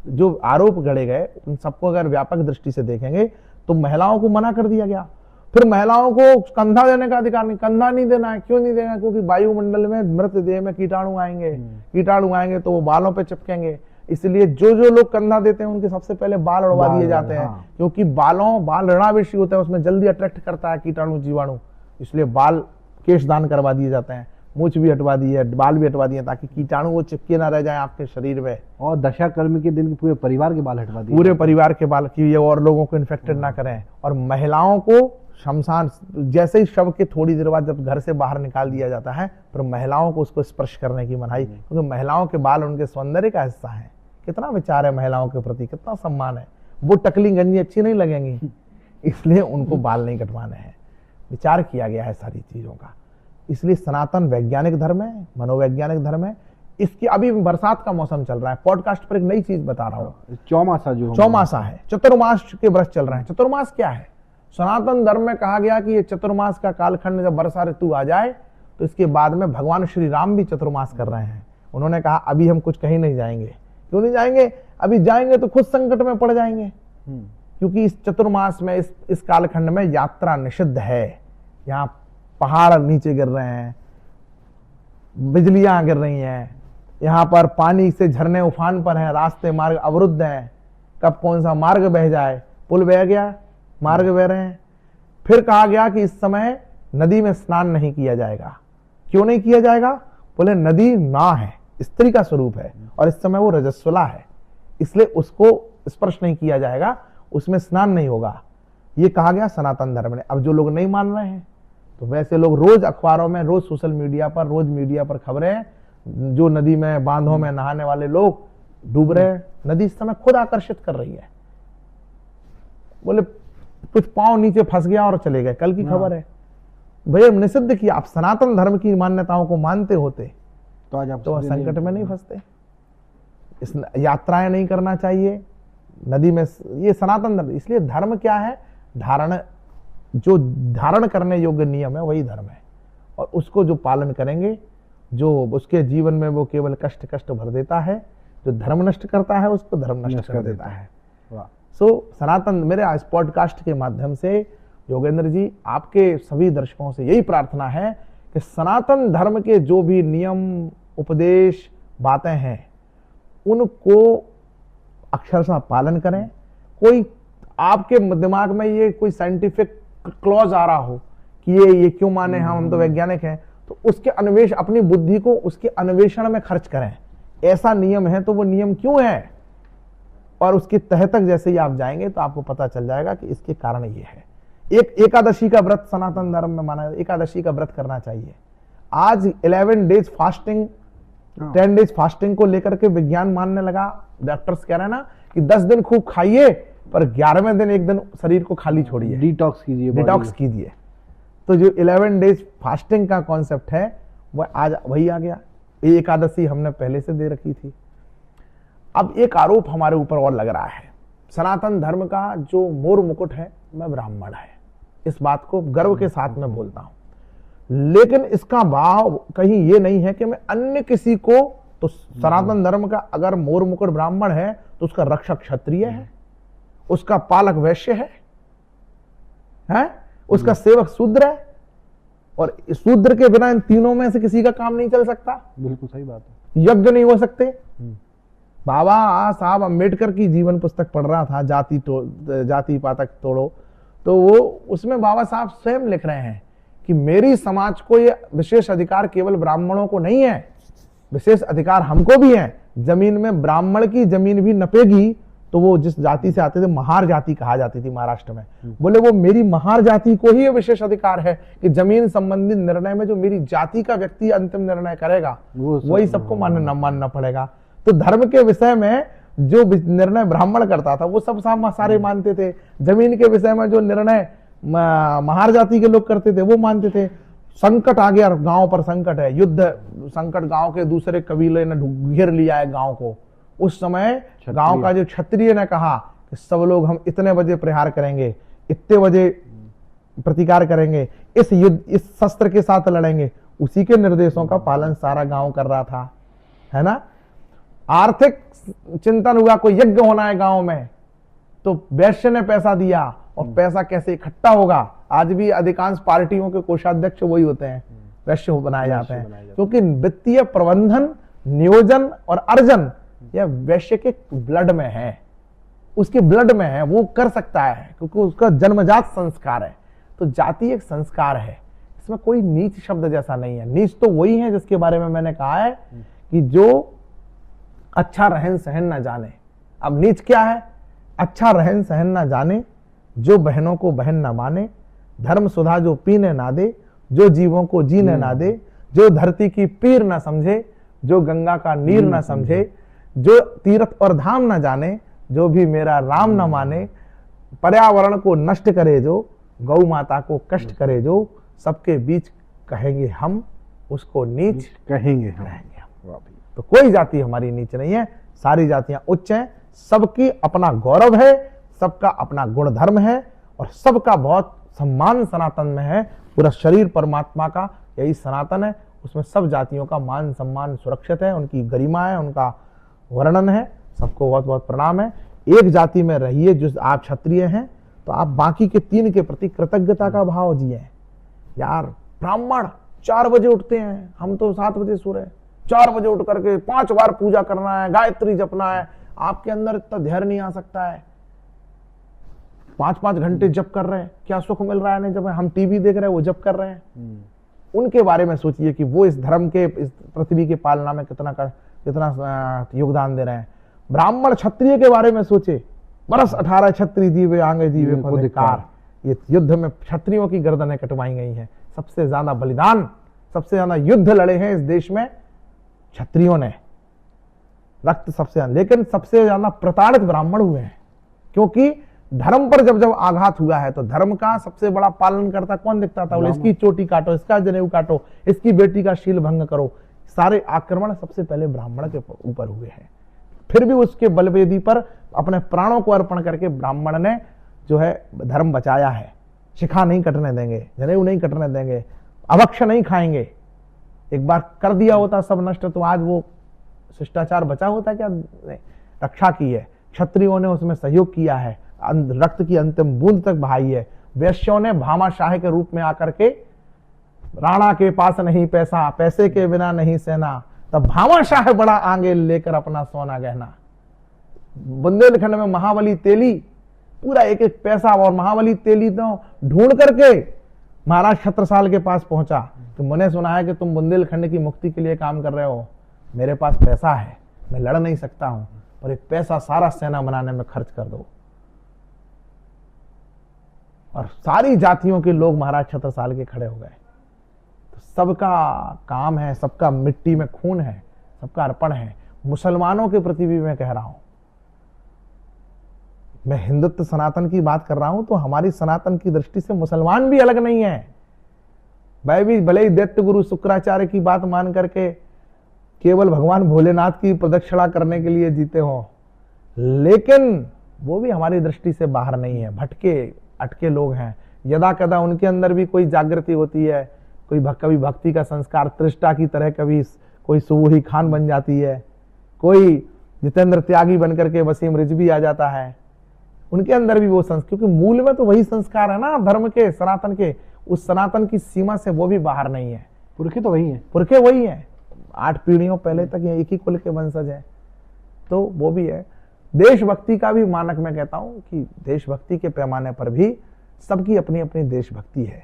जो आरोप गढ़े गए उन सबको अगर व्यापक दृष्टि से देखेंगे तो महिलाओं को मना कर दिया गया। फिर महिलाओं को कंधा देने का अधिकार नहीं, कंधा नहीं देना है। क्यों नहीं देना? क्योंकि वायुमंडल में मृत देह में कीटाणु आएंगे तो वो बालों पे चिपकेंगे। इसलिए जो लोग कंधा देते हैं उनके सबसे पहले बाल उड़वा दिए जाते हैं। हाँ। क्योंकि बाल ऋणावेशी होता है, उसमें जल्दी अट्रैक्ट करता है कीटाणु जीवाणु, इसलिए बाल केश दान करवा दिए जाते हैं। मूछ भी हटवा दी है, बाल भी हटवा दिए, ताकि कीटाणु वो चिपके ना रह जाए आपके शरीर में। और दशा कर्म के दिन पूरे परिवार के बाल हटवा दिए, पूरे परिवार के बाल, की और लोगों को इन्फेक्टेड ना करें। और महिलाओं को शमशान, जैसे ही शव के थोड़ी देर बाद जब घर से बाहर निकाल दिया जाता है, फिर महिलाओं को उसको स्पर्श करने की मनाही, क्योंकि महिलाओं के बाल उनके सौंदर्य का हिस्सा है। कितना विचार है महिलाओं के प्रति, कितना सम्मान है। वो टकली गंजी अच्छी नहीं लगेंगी, इसलिए उनको बाल नहीं कटवाने हैं। विचार किया गया है सारी चीजों का। इसलिए सनातन वैज्ञानिक धर्म है, मनोवैज्ञानिक धर्म है। इसकी अभी बरसात का मौसम चल रहा है, पॉडकास्ट पर एक नई चीज बता रहा हूँ। चौमासा है, चतुर्मास के व्रत चल रहे हैं। चतुर्मास क्या है? सनातन धर्म में कहा गया कि ये चतुर्मास का कालखंड, जब वर्षा ऋतु आ जाए तो इसके बाद में भगवान श्री राम भी चतुर्मास कर रहे हैं। उन्होंने कहा अभी हम कुछ कहीं नहीं जाएंगे। क्यों नहीं जाएंगे? अभी जाएंगे तो खुद संकट में पड़ जाएंगे, क्योंकि इस चतुर्मास में, इस कालखंड में यात्रा निषिद्ध है। यहाँ पहाड़ नीचे गिर रहे हैं, बिजलियां गिर रही हैं, यहाँ पर पानी से झरने उफान पर हैं, रास्ते मार्ग अवरुद्ध हैं। कब कौन सा मार्ग बह जाए, पुल बह गया, मार्ग बह रहे हैं। फिर कहा गया कि इस समय नदी में स्नान नहीं किया जाएगा। क्यों नहीं किया जाएगा? बोले नदी मां है, स्त्री का स्वरूप है, और इस समय वो रजस्वला है, इसलिए उसको स्पर्श नहीं किया जाएगा, उसमें स्नान नहीं होगा। ये कहा गया सनातन धर्म ने। अब जो लोग नहीं मान रहे हैं, तो वैसे लोग रोज अखबारों में, रोज सोशल मीडिया पर, रोज मीडिया पर खबरें हैं, जो नदी में, बांधों में नहाने वाले लोग डूब रहे हैं। नदी इस समय खुद आकर्षित कर रही है। बोले कुछ पांव नीचे फंस गया और चले गए, कल की खबर है। भैया निषिद्ध किया। आप सनातन धर्म की मान्यताओं को मानते होते तो आज आप तो संकट में नहीं फंसते। इस यात्राएं नहीं करना चाहिए नदी में। ये सनातन धर्म, इसलिए धर्म क्या है? धारण, जो धारण करने योग्य नियम है वही धर्म है, और उसको जो पालन करेंगे, जो उसके जीवन में वो केवल कष्ट भर देता है। जो धर्म नष्ट करता है उसको धर्म नष्ट कर देता है। सो सनातन, मेरे आज पॉडकास्ट के माध्यम से योगेंद्र जी, आपके सभी दर्शकों से यही प्रार्थना है कि सनातन धर्म के जो भी नियम, उपदेश, बातें हैं, उनको अक्षरशः पालन करें। कोई आपके दिमाग में ये कोई साइंटिफिक क्लॉज आ रहा हो कि ये क्यों माने, हम तो वैज्ञानिक हैं, तो उसके अन्वेषण, अपनी बुद्धि को उसके अन्वेषण में खर्च करें। ऐसा नियम है तो वो नियम क्यों है, और उसके तह तक जैसे ही आप जाएंगे तो आपको पता चल जाएगा कि इसके कारण ये है। एक एकादशी का व्रत सनातन धर्म में माना, एकादशी का व्रत करना चाहिए। आज 11 डेज फास्टिंग, 10 डेज फास्टिंग को लेकर के विज्ञान मानने लगा। डॉक्टर्स कह रहे हैं ना कि 10 दिन खूब खाइए, पर 11वें दिन एक दिन शरीर को खाली छोड़िए, डिटॉक्स कीजिए। तो जो 11 डेज फास्टिंग का कॉन्सेप्ट है वह आज वही आ गया। ये एकादशी हमने पहले से दे रखी थी। अब एक आरोप हमारे ऊपर और लग रहा है, सनातन धर्म का जो मोर मुकुट है वह ब्राह्मण है। इस बात को गर्व के साथ में बोलता हूं, लेकिन इसका भाव कहीं ये नहीं है कि मैं अन्य किसी को, तो सनातन धर्म का अगर मोर मुकुट ब्राह्मण है तो उसका रक्षक क्षत्रिय है, उसका पालक वैश्य है, उसका सेवक शूद्र है, और शूद्र के बिना इन तीनों में से किसी का काम नहीं चल सकता। बिल्कुल सही बात है। यज्ञ नहीं हो सकते। बाबा साहब अम्बेडकर की जीवन पुस्तक पढ़ रहा था, जाति पातक तोड़ो, तो वो उसमें बाबा साहब स्वयं लिख रहे हैं कि मेरी समाज को ये विशेष अधिकार केवल ब्राह्मणों को नहीं है, विशेष अधिकार हमको भी है। जमीन में ब्राह्मण की जमीन भी नपेगी तो वो जिस जाति से आते थे, महार जाति कहा जाती थी महाराष्ट्र में, बोले वो मेरी महार जाति को ही विशेष अधिकार है कि जमीन संबंधित निर्णय में जो मेरी जाति का व्यक्ति अंतिम निर्णय करेगा वही सबको मानना पड़ेगा। तो धर्म के विषय में जो निर्णय ब्राह्मण करता था वो सब सारे मानते थे। जमीन के विषय में जो निर्णय महार जाति के लोग करते थे वो मानते थे। संकट आ गया, गांव पर संकट है, युद्ध संकट, गांव के दूसरे कबीले ने घेर लिया है गांव को। उस समय गांव का जो क्षत्रिय ने कहा कि सब लोग हम इतने बजे प्रहार करेंगे, इतने बजे प्रतिकार करेंगे, इस युद्ध इस शस्त्र के साथ लड़ेंगे, उसी के निर्देशों का पालन सारा गांव कर रहा था, है ना। आर्थिक चिंतन हुआ, कोई यज्ञ होना है गांव में, तो वैश्य ने पैसा दिया, और पैसा कैसे इकट्ठा होगा। आज भी अधिकांश पार्टियों के कोषाध्यक्ष वही होते हैं, वैश्य बनाए जाते हैं, क्योंकि वित्तीय प्रबंधन, नियोजन और अर्जन यह वैश्य के ब्लड में है, उसके ब्लड में है, वो कर सकता है क्योंकि उसका जन्मजात संस्कार है। तो जाति एक संस्कार है, इसमें कोई नीच शब्द जैसा नहीं है। नीच तो वही है जिसके बारे में मैंने कहा है कि जो अच्छा रहन सहन न जाने। अब नीच क्या है? अच्छा रहन सहन न जाने, जो बहनों को बहन न माने, धर्म सुधा जो पीने ना दे, जो जीवों को जीने ना दे, जो धरती की पीर न समझे, जो गंगा का नीर न समझे, जो तीर्थ और धाम न जाने, जो भी मेरा राम न माने, पर्यावरण को नष्ट करे जो, गौ माता को कष्ट करे जो, सबके बीच कहेंगे हम, उसको नीच कहेंगे हम। तो कोई जाति हमारी नीच नहीं है, सारी जातियां उच्च हैं, सबकी अपना गौरव है, सबका अपना गुण धर्म है, और सबका बहुत सम्मान सनातन में है। पूरा शरीर परमात्मा का यही सनातन है, उसमें सब जातियों का मान सम्मान सुरक्षित है, उनकी गरिमा है, उनका वर्णन है। सबको बहुत बहुत प्रणाम है। एक जाति में रहिए, जो आप क्षत्रिय हैं तो आप बाकी के 3 के प्रति कृतज्ञता का भाव जिए। यार ब्राह्मण 4 बजे उठते हैं, हम तो 7 बजे सो रहे हैं। 4 बजे उठ करके 5 बार पूजा करना है, गायत्री जपना है। आपके अंदर इतना धैर्य नहीं आ सकता है। 5-5 घंटे जप कर रहे हैं, क्या सुख मिल रहा है? नहीं, जब हम टीवी देख रहे हैं वो जप कर रहे हैं। उनके बारे में सोचिए कि वो इस धर्म के, इस पृथ्वी की पालना में कितना योगदान दे रहे हैं। ब्राह्मण क्षत्रिय के बारे में सोचे, बरस 18 क्षत्रिय जीवे आंगे जीवे को धिक्कार। ये युद्ध में क्षत्रियों की गर्दनें कटवाई गई हैं। सबसे ज्यादा बलिदान, सबसे ज्यादा युद्ध लड़े हैं इस देश में क्षत्रियों ने, रक्त सबसे ज्यादा। लेकिन सबसे ज्यादा प्रताड़ित ब्राह्मण हुए हैं, क्योंकि धर्म पर जब जब आघात हुआ है तो धर्म का सबसे बड़ा पालन करता कौन दिखता था? बोले इसकी चोटी काटो, इसका जनेऊ काटो, इसकी बेटी का शील भंग करो। सारे आक्रमण सबसे पहले ब्राह्मण के ऊपर हुए हैं। फिर भी उसके बलवेदी पर अपने प्राणों को अर्पण करके ब्राह्मण ने जो है धर्म बचाया है। शिखा नहीं कटने देंगे, जनेऊ नहीं कटने देंगे, अभक्ष नहीं खाएंगे। एक बार कर दिया होता सब नष्ट तो आज वो शिष्टाचार बचा होता क्या? नहीं, रक्षा की है। क्षत्रियों ने उसमें सहयोग किया है, रक्त की अंतिम बूंद तक बहाई है। वैश्यों ने भामाशाह के रूप में आकर के, राणा के पास नहीं पैसा, पैसे के बिना नहीं सेना, तब भामाशाह बड़ा आगे लेकर अपना सोना गहना। बुंदेलखंड में महाबली तेली पूरा एक एक पैसा, और महाबली तेली तो ढूंढ करके महाराज छत्रसाल के पास पहुंचा कि मैंने सुना है कि तुम बुंदेलखंड की मुक्ति के लिए काम कर रहे हो, मेरे पास पैसा है, मैं लड़ नहीं सकता हूं, पर एक पैसा सारा सेना बनाने में खर्च कर दो। और सारी जातियों के लोग महाराज छत्रसाल के खड़े हो गए। तो सबका काम है, सबका मिट्टी में खून है, सबका अर्पण है। मुसलमानों के प्रति भी मैं कह रहा हूं, मैं हिंदुत्व सनातन की बात कर रहा हूं, तो हमारी सनातन की दृष्टि से मुसलमान भी अलग नहीं है। भाई भी भले ही दैत्य गुरु शुक्राचार्य की बात मान करके केवल भगवान भोलेनाथ की प्रदक्षिणा करने के लिए जीते हो, लेकिन वो भी हमारी दृष्टि से बाहर नहीं है। भटके अटके लोग हैं। यदा कदा उनके अंदर भी कोई जागृति होती है, कोई कभी भक्ति का संस्कार त्रिष्टा की तरह, कभी कोई सुबोही खान बन जाती है, कोई जितेंद्र त्यागी बनकर के वसीम रिजवी आ जाता है। उनके अंदर भी वो संस्कार, क्योंकि मूल में तो वही संस्कार है ना धर्म के, सनातन के। उस सनातन की सीमा से वो भी बाहर नहीं है। पुरखे तो वही है, पुरखे वही है, 8 पीढ़ियों पहले तक ये एक ही कुल के वंशज है, तो वो भी है। देशभक्ति का भी मानक मैं कहता हूं कि देशभक्ति के पैमाने पर भी सबकी अपनी अपनी देशभक्ति है।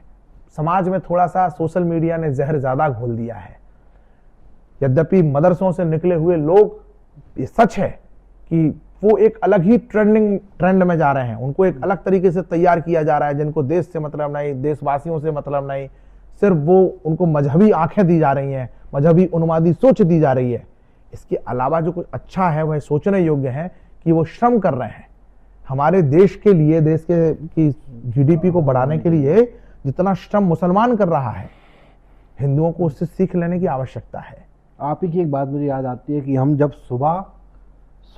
समाज में थोड़ा सा सोशल मीडिया ने जहर ज्यादा घोल दिया है। यद्यपि मदरसों से निकले हुए लोग, ये सच है कि वो एक अलग ही ट्रेंड में जा रहे हैं, उनको एक अलग तरीके से तैयार किया जा रहा है, जिनको देश से मतलब नहीं, देशवासियों से मतलब नहीं, सिर्फ वो उनको मजहबी आंखें दी जा रही हैं, मजहबी उन्मादी सोच दी जा रही है। इसके अलावा जो कुछ अच्छा है वह सोचने योग्य है कि वो श्रम कर रहे हैं हमारे देश के लिए, देश के की जीडीपी को बढ़ाने के लिए जितना श्रम मुसलमान कर रहा है, हिंदुओं को उससे सीख लेने की आवश्यकता है। आप ही की एक बात मुझे याद आती है कि हम जब सुबह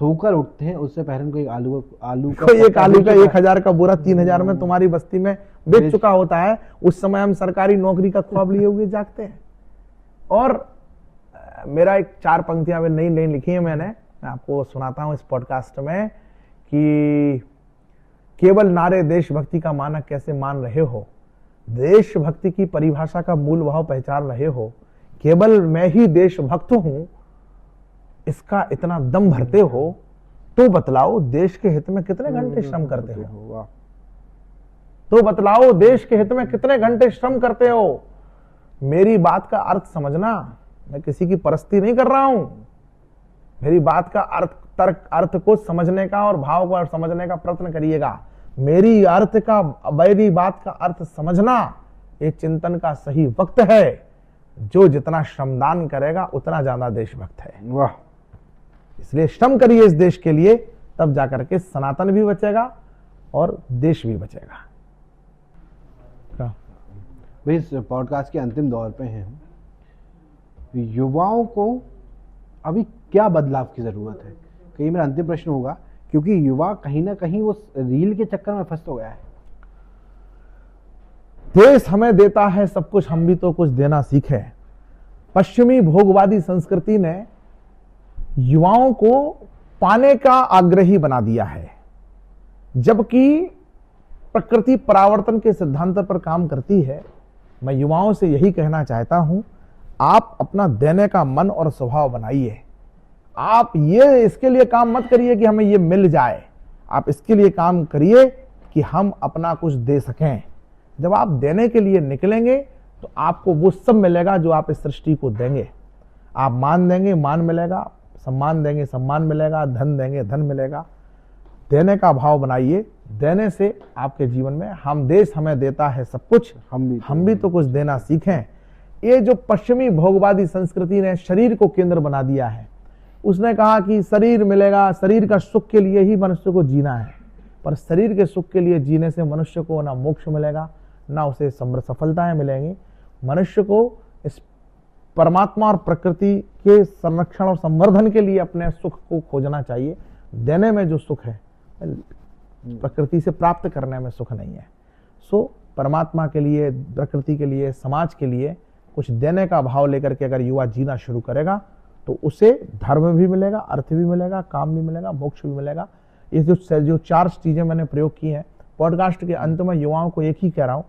सोकर उठते हैं उससे पहले हमको एक आलू का एक आलू का 1000 का बोरा 3000 में तुम्हारी बस्ती में बेच चुका होता है। उस समय हम सरकारी नौकरी का ख्वाब लिए हुए जागते हैं। और मेरा एक 4 पंक्तियां नई नई लिखी है मैंने, मैं आपको सुनाता हूं इस पॉडकास्ट में कि केवल नारे देशभक्ति का मानक कैसे मान रहे हो, देशभक्ति की परिभाषा का मूल भाव पहचान रहे हो, केवल मैं ही देशभक्त हूं इसका इतना दम भरते हो तो बतलाओ देश के हित में कितने घंटे श्रम करते हो। तो बतलाओ देश के हित में कितने घंटे श्रम करते हो। मेरी बात का अर्थ समझना, मैं किसी की परस्ती नहीं कर रहा हूं। मेरी बात का अर्थ को समझने का और भाव को समझने का प्रयत्न करिएगा। मेरी बात का अर्थ समझना ये चिंतन का सही वक्त है। जो जितना श्रमदान करेगा उतना ज्यादा देशभक्त है। वाह, इसलिए श्रम करिए इस देश के लिए, तब जाकर के सनातन भी बचेगा और देश भी बचेगा। भाई इस पॉडकास्ट के अंतिम दौर पे हैं, युवाओं को अभी क्या बदलाव की जरूरत है? कहीं मेरा अंतिम प्रश्न होगा, क्योंकि युवा कहीं ना कहीं वो रील के चक्कर में फंस तो गया है। देश हमें देता है सब कुछ, हम भी तो कुछ देना सीखें। पश्चिमी भोगवादी संस्कृति ने युवाओं को पाने का आग्रही बना दिया है, जबकि प्रकृति परावर्तन के सिद्धांत पर काम करती है। मैं युवाओं से यही कहना चाहता हूं, आप अपना देने का मन और स्वभाव बनाइए। आप ये इसके लिए काम मत करिए कि हमें ये मिल जाए, आप इसके लिए काम करिए कि हम अपना कुछ दे सकें। जब आप देने के लिए निकलेंगे तो आपको वो सब मिलेगा जो आप इस सृष्टि को देंगे। आप मान देंगे, मान मिलेगा, सम्मान देंगे, सम्मान मिलेगा, धन देंगे, धन मिलेगा। देने का भाव बनाइए। देने से आपके जीवन में हम देश हमें देता है सब कुछ, हम भी तो कुछ देना सीखें। ये जो पश्चिमी भोगवादी संस्कृति ने शरीर को केंद्र बना दिया है, उसने कहा कि शरीर मिलेगा, शरीर का सुख के लिए ही मनुष्य को जीना है। पर शरीर के सुख के लिए जीने से मनुष्य को ना मोक्ष मिलेगा, ना उसे सफलताएं मिलेंगी। मनुष्य को इस परमात्मा और प्रकृति के संरक्षण और संवर्धन के लिए अपने सुख को खोजना चाहिए। देने में जो सुख है प्रकृति से प्राप्त करने में सुख नहीं है। सो परमात्मा के लिए, प्रकृति के लिए, समाज के लिए कुछ देने का भाव लेकर के अगर युवा जीना शुरू करेगा तो उसे धर्म भी मिलेगा, अर्थ भी मिलेगा, काम भी मिलेगा, मोक्ष भी मिलेगा। ये जो 4 चीजें मैंने प्रयोग की हैं, पॉडकास्ट के अंत में युवाओं को एक ही कह रहा हूं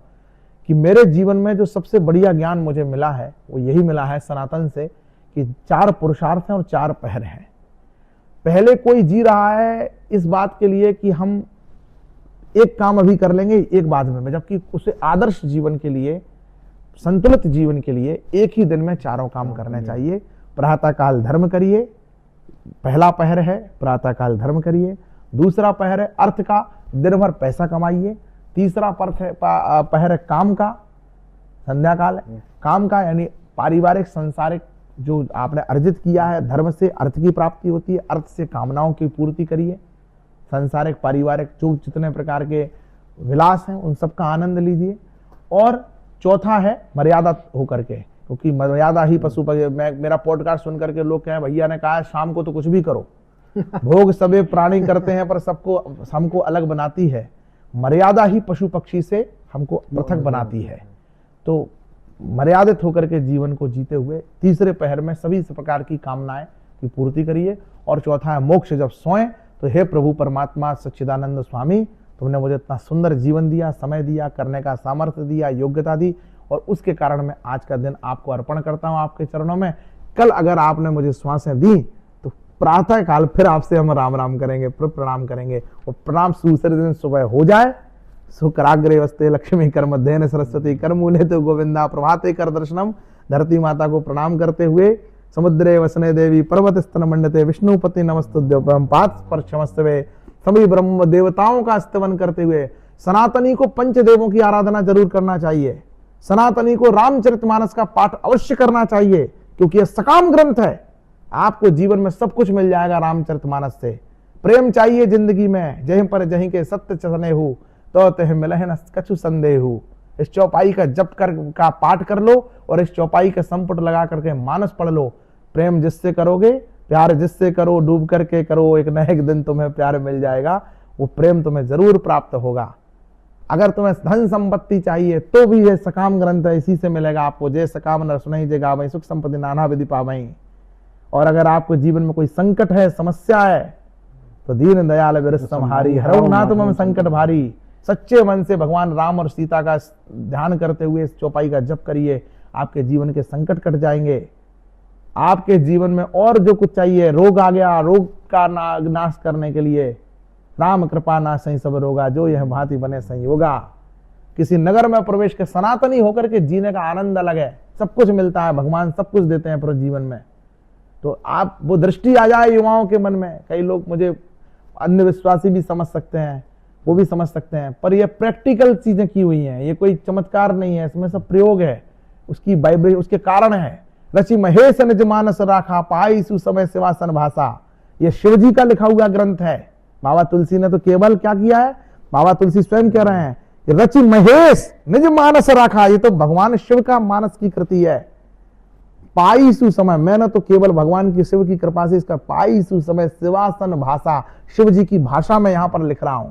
कि मेरे जीवन में जो सबसे बढ़िया ज्ञान मुझे मिला है वो यही मिला है सनातन से कि 4 पुरुषार्थ हैं और 4 पहर हैं। पहले कोई जी रहा है इस बात के लिए कि हम एक काम अभी कर लेंगे, एक बाद में, जबकि उसे आदर्श जीवन के लिए, संतुलित जीवन के लिए एक ही दिन में 4 काम करने चाहिए। प्रातः काल धर्म करिए, पहला पहर है प्रातः काल धर्म करिए। दूसरा पहर है अर्थ का, दिन भर पैसा कमाइए। तीसरा पहर है काम का, संध्या काल है काम का, यानी पारिवारिक संसारिक जो आपने अर्जित किया है, धर्म से अर्थ की प्राप्ति होती है, अर्थ से कामनाओं की पूर्ति करिए। संसारिक पारिवारिक जो जितने प्रकार के विलास हैं उन सब का आनंद लीजिए। और चौथा है मर्यादा होकर के, क्योंकि मर्यादा ही पशु मेरा पॉडकास्ट सुन करके लोग कहें भैया ने कहा शाम को तो कुछ भी करो। भोग सभी प्राणी करते हैं पर सबको हमको अलग बनाती है। मर्यादा ही पशु पक्षी से हमको पृथक बनाती है। तो मर्यादित होकर के जीवन को जीते हुए तीसरे पहर में सभी प्रकार की कामनाएं की पूर्ति करिए। और चौथा है मोक्ष। जब सोएं तो हे प्रभु परमात्मा सच्चिदानंद स्वामी, तुमने मुझे इतना सुंदर जीवन दिया, समय दिया, करने का सामर्थ्य दिया, योग्यता दी, और उसके कारण मैं आज का दिन आपको अर्पण करता हूं आपके चरणों में। कल अगर आपने मुझे श्वासें दी तो प्रातः काल फिर आपसे हम राम राम करेंगे, फिर प्रणाम करेंगे। और प्रणाम दूसरे दिन सुबह हो जाए, सुकराग्रे वस्ते लक्ष्मी कर मध्येन सरस्वती कर मूले तो गोविंदा प्रभाते कर दर्शनम। धरती माता को प्रणाम करते हुए समुद्रे वसने देवी पर्वत स्तन मंडते विष्णुपति नमस्तुभ्यं पाद स्पर्शमस्तवे सभी ब्रह्म देवताओं का स्तवन करते हुए सनातनी को पंचदेवों की आराधना जरूर करना चाहिए। सनातनी को रामचरितमानस का पाठ अवश्य करना चाहिए, क्योंकि यह सकाम ग्रंथ है। आपको जीवन में सब कुछ मिल जाएगा रामचरितमानस से। प्रेम चाहिए जिंदगी में, जहीं पर जहीं के सत्य चने हो तो तह मिलह न कछु संदेह हो। इस चौपाई का जप कर का पाठ कर लो और इस चौपाई का संपुट लगा करके मानस पढ़ लो। प्रेम जिससे करोगे, प्यार जिससे करो, डूब करके करो, एक न एक दिन तुम्हें प्यार मिल जाएगा, वो प्रेम तुम्हें जरूर प्राप्त होगा। अगर तुम्हें धन संपत्ति चाहिए तो भी ये सकाम ग्रंथ है, इसी से मिलेगा आपको। जय सकाम नर सुनहि जय गावै, सुख संपत्ति नाना विधि पावै। और अगर आपको जीवन में कोई संकट है, समस्या है, तो दीन दयाल विरस संहारी, हरऊ नाथ मम संकट भारी। सच्चे मन से भगवान राम और सीता का ध्यान करते हुए इस चौपाई का जप करिए, आपके जीवन के संकट कट जाएंगे। आपके जीवन में और जो कुछ चाहिए, रोग आ गया, रोग का नाश करने के लिए राम कृपा नाश सही सब रोगा, जो यह भांति बने संयोगा। किसी नगर में प्रवेश के सनातनी होकर के जीने का आनंद अलग है। सब कुछ मिलता है, भगवान सब कुछ देते हैं पूरे जीवन में। तो आप वो दृष्टि आ जाए युवाओं के मन में। कई लोग मुझे अंधविश्वासी भी समझ सकते हैं, वो भी समझ सकते हैं, पर ये प्रैक्टिकल चीजें की हुई हैं, ये कोई चमत्कार नहीं है, इसमें सब प्रयोग है, उसकी वाइब्रेशन, उसके कारण है। रचि महेश निज मानस राखा, पाई सु समय सिवासन भाषा। ये शिव जी का लिखा हुआ ग्रंथ है। बाबा तुलसी ने तो केवल क्या किया है, बाबा तुलसी स्वयं कह रहे हैं, रचि महेश निज मानस राखा, ये तो भगवान शिव का मानस की कृति है। पाई सु समय, मैंने तो केवल भगवान की शिव की कृपा से इसका पाई सु समय शिवासन भाषा, शिव जी की भाषा में यहां पर लिख रहा हूं।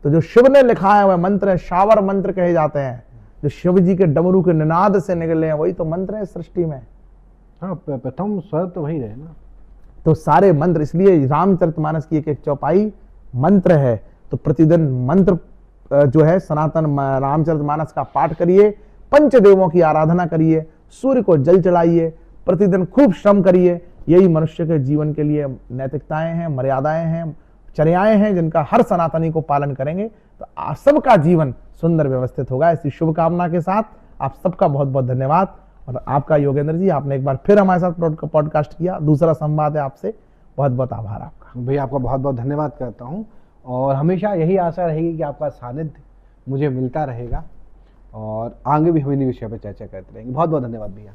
तो जो शिव ने लिखा है वह मंत्र है, शावर मंत्र कहे जाते हैं, जो शिव जी के डमरू के निनाद से निकले हैं, वही तो मंत्र है सृष्टि में। हाँ, प्रथम स्वर तो वही रहे ना। तो सारे मंत्र, इसलिए रामचरितमानस की एक एक चौपाई मंत्र है। तो प्रतिदिन मंत्र जो है सनातन रामचरितमानस का पाठ करिए, पंचदेवों की आराधना करिए, सूर्य को जल चढ़ाइए, प्रतिदिन खूब श्रम करिए। यही मनुष्य के जीवन के लिए नैतिकताएं हैं, मर्यादाएं हैं, चर्याएं हैं, जिनका हर सनातनी को पालन करेंगे तो सबका जीवन सुंदर व्यवस्थित होगा। इसी शुभकामना के साथ आप सबका बहुत बहुत धन्यवाद। और आपका योगेंद्र जी, आपने एक बार फिर हमारे साथ पॉडकास्ट किया, दूसरा संवाद है आपसे, बहुत बहुत आभार आपका। भैया आपका बहुत बहुत धन्यवाद करता हूँ, और हमेशा यही आशा रहेगी कि आपका सानिध्य मुझे मिलता रहेगा और आगे भी हम इन्हीं विषय पर चर्चा करते रहेंगे। बहुत बहुत धन्यवाद भैया।